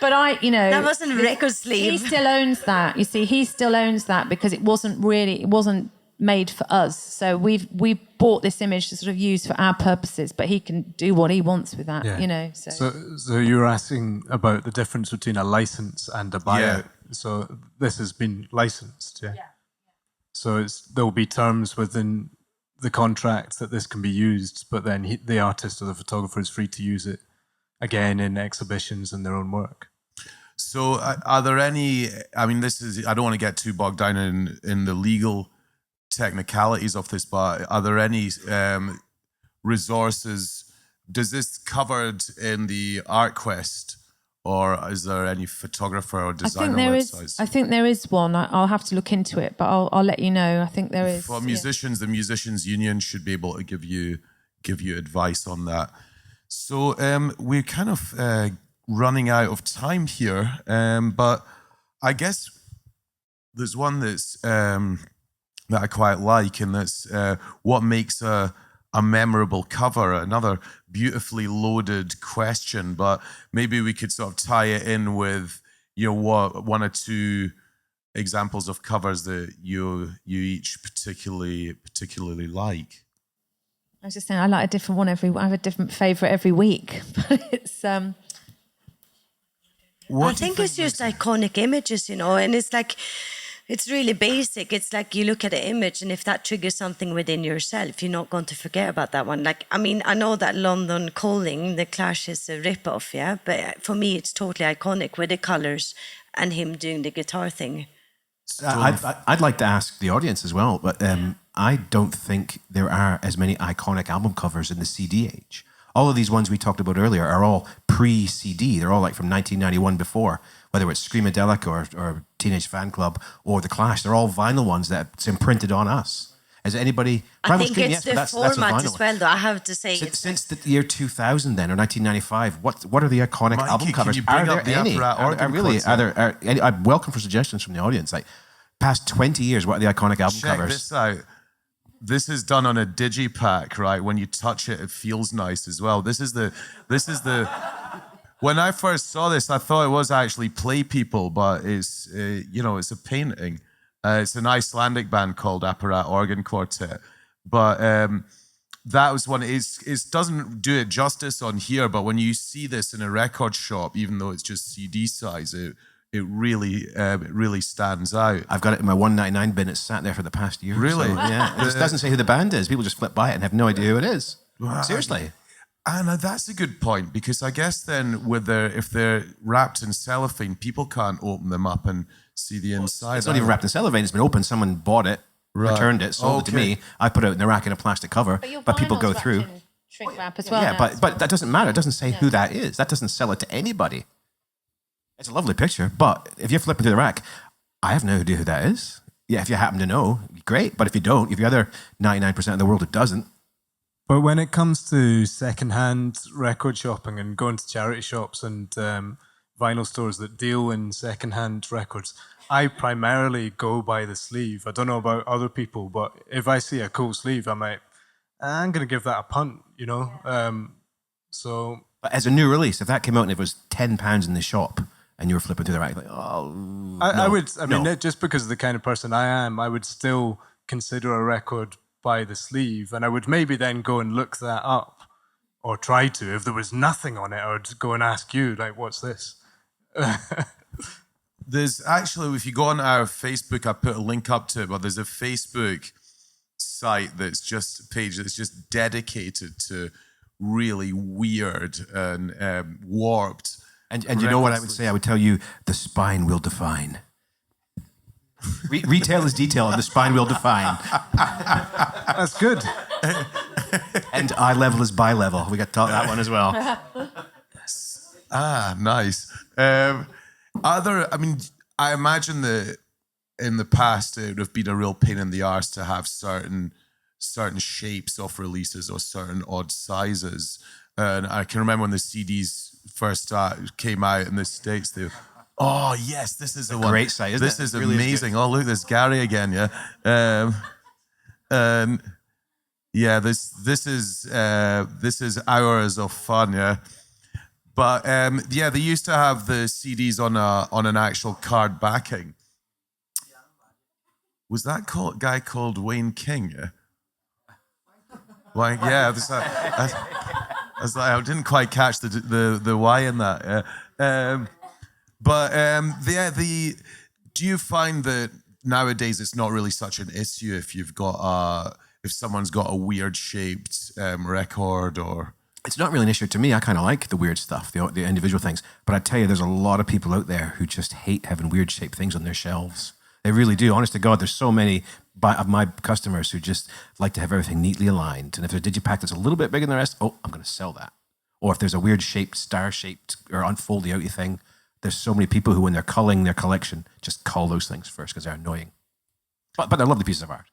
Speaker 2: But
Speaker 3: that wasn't a record sleeve.
Speaker 2: He still owns that. You see, he still owns that because it wasn't made for us. So we bought this image to sort of use for our purposes, but he can do what he wants with that, you know.
Speaker 4: So you were asking about the difference between a license and a buyout.
Speaker 1: Yeah.
Speaker 4: So this has been licensed, yeah? So there'll be terms within the contract that this can be used, but then the artist or the photographer is free to use it again in exhibitions and their own work.
Speaker 1: So are there any, I mean, I don't want to get too bogged down in the legal technicalities of this, but are there any resources? Does this covered in the ArtQuest, or is there any photographer or designer websites?
Speaker 2: I think there is one. I'll have to look into it, but I'll let you know. I think there is.
Speaker 1: For musicians, the Musicians Union should be able to give you advice on that. So we're kind of running out of time here, but I guess there's one that's that I quite like, and that's what makes a memorable cover. Another beautifully loaded question, but maybe we could sort of tie it in with, you know, what one or two examples of covers that you each particularly like.
Speaker 2: I was just saying, I like a different one I have a different favourite every week, but it's.
Speaker 3: I think it's just iconic images, you know, and it's like. It's really basic. It's like you look at the image, and if that triggers something within yourself, you're not going to forget about that one. Like, I mean, I know that London Calling, the Clash, is a rip-off, yeah? But for me, it's totally iconic with the colours and him doing the guitar thing.
Speaker 5: I'd like to ask the audience as well, but I don't think there are as many iconic album covers in the CD age. All of these ones we talked about earlier are all pre-CD. They're all like from 1991 before, whether it's Screamadelic or Teenage Fan Club or The Clash. They're all vinyl ones that's imprinted on us. Has anybody...
Speaker 3: I think it's the format as well, though, I have to say.
Speaker 5: Since the year 2000 then, or 1995, what are the iconic album covers? Are there any? I'm welcome for suggestions from the audience. Like, past 20 years, what are the iconic album covers?
Speaker 1: Check this out. This is done on a digipack, right? When you touch it, it feels nice as well. This is the when I first saw this, I thought it was actually Play People, but it's it's a painting. It's an Icelandic band called Apparat Organ Quartet, but that was one. It doesn't do it justice on here, but when you see this in a record shop, even though it's just CD size, it really stands out.
Speaker 5: I've got it in my 199 bin. It's sat there for the past year.
Speaker 1: Really?
Speaker 5: So, yeah. It just doesn't say who the band is. People just flip by it and have no idea who it is.
Speaker 1: Wow.
Speaker 5: Seriously.
Speaker 1: And that's a good point, because I guess then if they're wrapped in cellophane, people can't open them up and see the inside.
Speaker 5: It's not even wrapped in cellophane. It's been opened. Someone bought it, returned it, sold it to me. I put it in the rack in a plastic cover, but people go through.
Speaker 2: Shrink wrap as well.
Speaker 5: Yeah, but that doesn't matter. It doesn't say who that is. That doesn't sell it to anybody. It's a lovely picture, but if you're flipping through the rack, I have no idea who that is. Yeah, if you happen to know, great. But if you don't, if you're the other 99% of the world who doesn't.
Speaker 4: But when it comes to secondhand record shopping and going to charity shops and vinyl stores that deal in secondhand records, I primarily go by the sleeve. I don't know about other people, but if I see a cool sleeve, I'm going to give that a punt, you know?
Speaker 5: But as a new release, if that came out and it was £10 in the shop and you were flipping through the rack, like, I
Speaker 4: mean, just because of the kind of person I am, I would still consider a record by the sleeve, and I would maybe then go and look that up, or try to. If there was nothing on it, I would go and ask you, like, what's this?
Speaker 1: There's actually, if you go on our Facebook, I put a link up to it, but there's a Facebook site that's just a page that's just dedicated to really weird and warped.
Speaker 5: And you know what I would say? I would tell you, the spine will define. Retail is detail, and the spine will define.
Speaker 4: That's good.
Speaker 5: And eye level is bi level. We got to talk that one as well.
Speaker 1: Nice. I imagine that in the past it would have been a real pain in the arse to have certain shapes of releases or certain odd sizes. And I can remember when the CDs first came out in the States, oh yes, this is the one.
Speaker 5: Great site, isn't it?
Speaker 1: This is
Speaker 5: really
Speaker 1: amazing. Oh look, there's Gary again. Yeah, yeah. This is hours of fun. Yeah, but yeah, they used to have the CDs on an actual card backing. Was that guy called Wayne King? Yeah. Like yeah, I didn't quite catch the Y in that. Yeah. Do you find that nowadays it's not really such an issue if someone's got a weird shaped record or?
Speaker 5: It's not really an issue to me. I kind of like the weird stuff, the individual things. But I tell you, there's a lot of people out there who just hate having weird shaped things on their shelves. They really do. Honest to God, there's so many of my customers who just like to have everything neatly aligned. And if there's a digipack that's a little bit bigger than the rest, I'm going to sell that. Or if there's a weird shaped, star-shaped or unfolding outy thing, there's so many people who, when they're culling their collection, just cull those things first because they're annoying. But they're lovely pieces of art.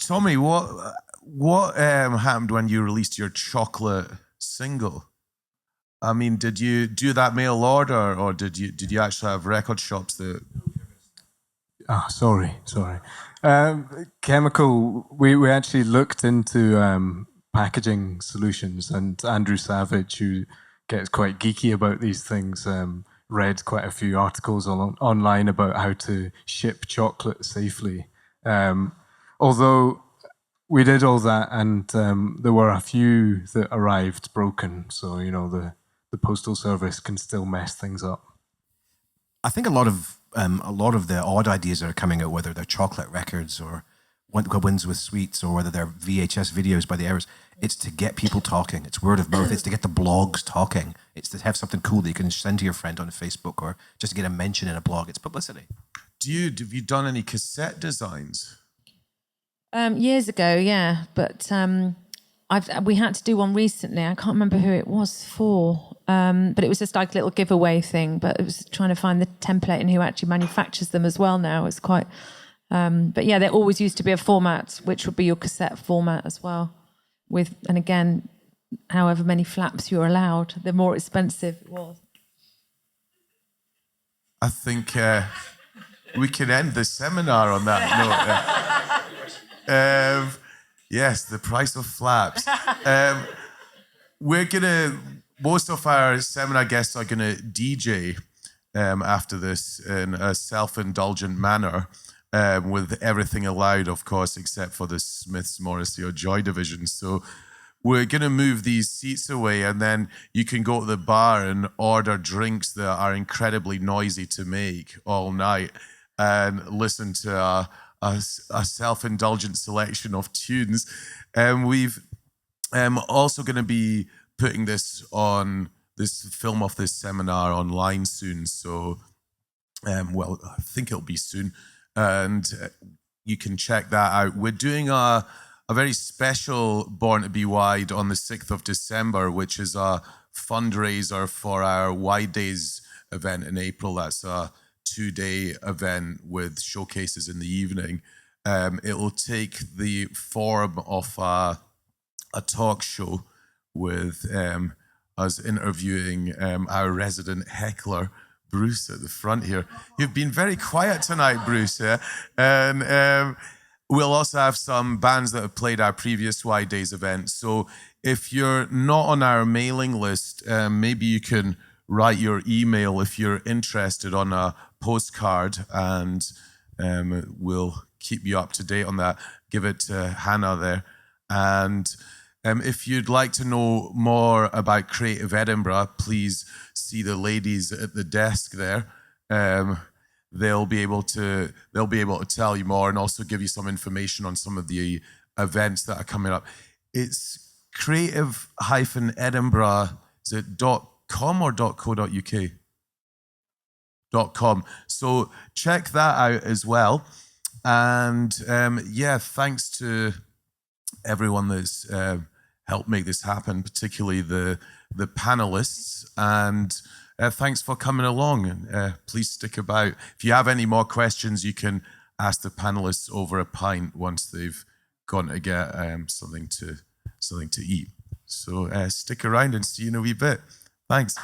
Speaker 1: Tommy, what happened when you released your chocolate single? I mean, did you do that mail order, or did you actually have record shops that?
Speaker 4: Sorry. Chemical. We actually looked into packaging solutions, and Andrew Savage, who gets quite geeky about these things, read quite a few articles online about how to ship chocolate safely. Although we did all that, and there were a few that arrived broken, so the postal service can still mess things up.
Speaker 5: I think a lot of the odd ideas that are coming out, whether they're chocolate records or Wins with Sweets, or whether they're VHS videos by the hours, it's to get people talking. It's word of mouth. It's to get the blogs talking. It's to have something cool that you can send to your friend on Facebook, or just to get a mention in a blog. It's publicity.
Speaker 1: Have you done any cassette designs?
Speaker 2: Years ago, yeah, but we had to do one recently. I can't remember who it was for, but it was just like a little giveaway thing. But it was trying to find the template and who actually manufactures them as well now. It's quite, but yeah, there always used to be a format, which would be your cassette format as well. And again, however many flaps you're allowed, the more expensive it was.
Speaker 1: I think we can end the seminar on that note. Yes, the price of flaps. We're gonna most of our seminar guests are going to DJ after this in a self-indulgent manner, with everything allowed, of course, except for the Smiths, Morrissey, or Joy division. So we're going to move these seats away, and then you can go to the bar and order drinks that are incredibly noisy to make all night and listen to a self-indulgent selection of tunes. We've also going to be putting this film of this seminar online soon. So, well, I think it'll be soon. And you can check that out. We're doing a very special Born to Be Wide on the 6th of December, which is a fundraiser for our Wide Days event in April. That's a 2-day event with showcases in the evening. It will take the form of a talk show with us interviewing our resident heckler, Bruce, at the front here. You've been very quiet tonight, Bruce. Yeah? And we'll also have some bands that have played our previous Wide Days event. So if you're not on our mailing list, maybe you can write your email if you're interested on a postcard, and we'll keep you up to date on that. Give it to Hannah there. And if you'd like to know more about Creative Edinburgh, please see the ladies at the desk there. They'll be able to tell you more and also give you some information on some of the events that are coming up. It's creative-edinburgh, is it .com or .co.uk? .com. So check that out as well. And yeah, thanks to everyone that's helped make this happen, particularly the panelists. And thanks for coming along. And please stick about. If you have any more questions, you can ask the panelists over a pint once they've gone to get something to eat. So stick around and see you in a wee bit. Thanks.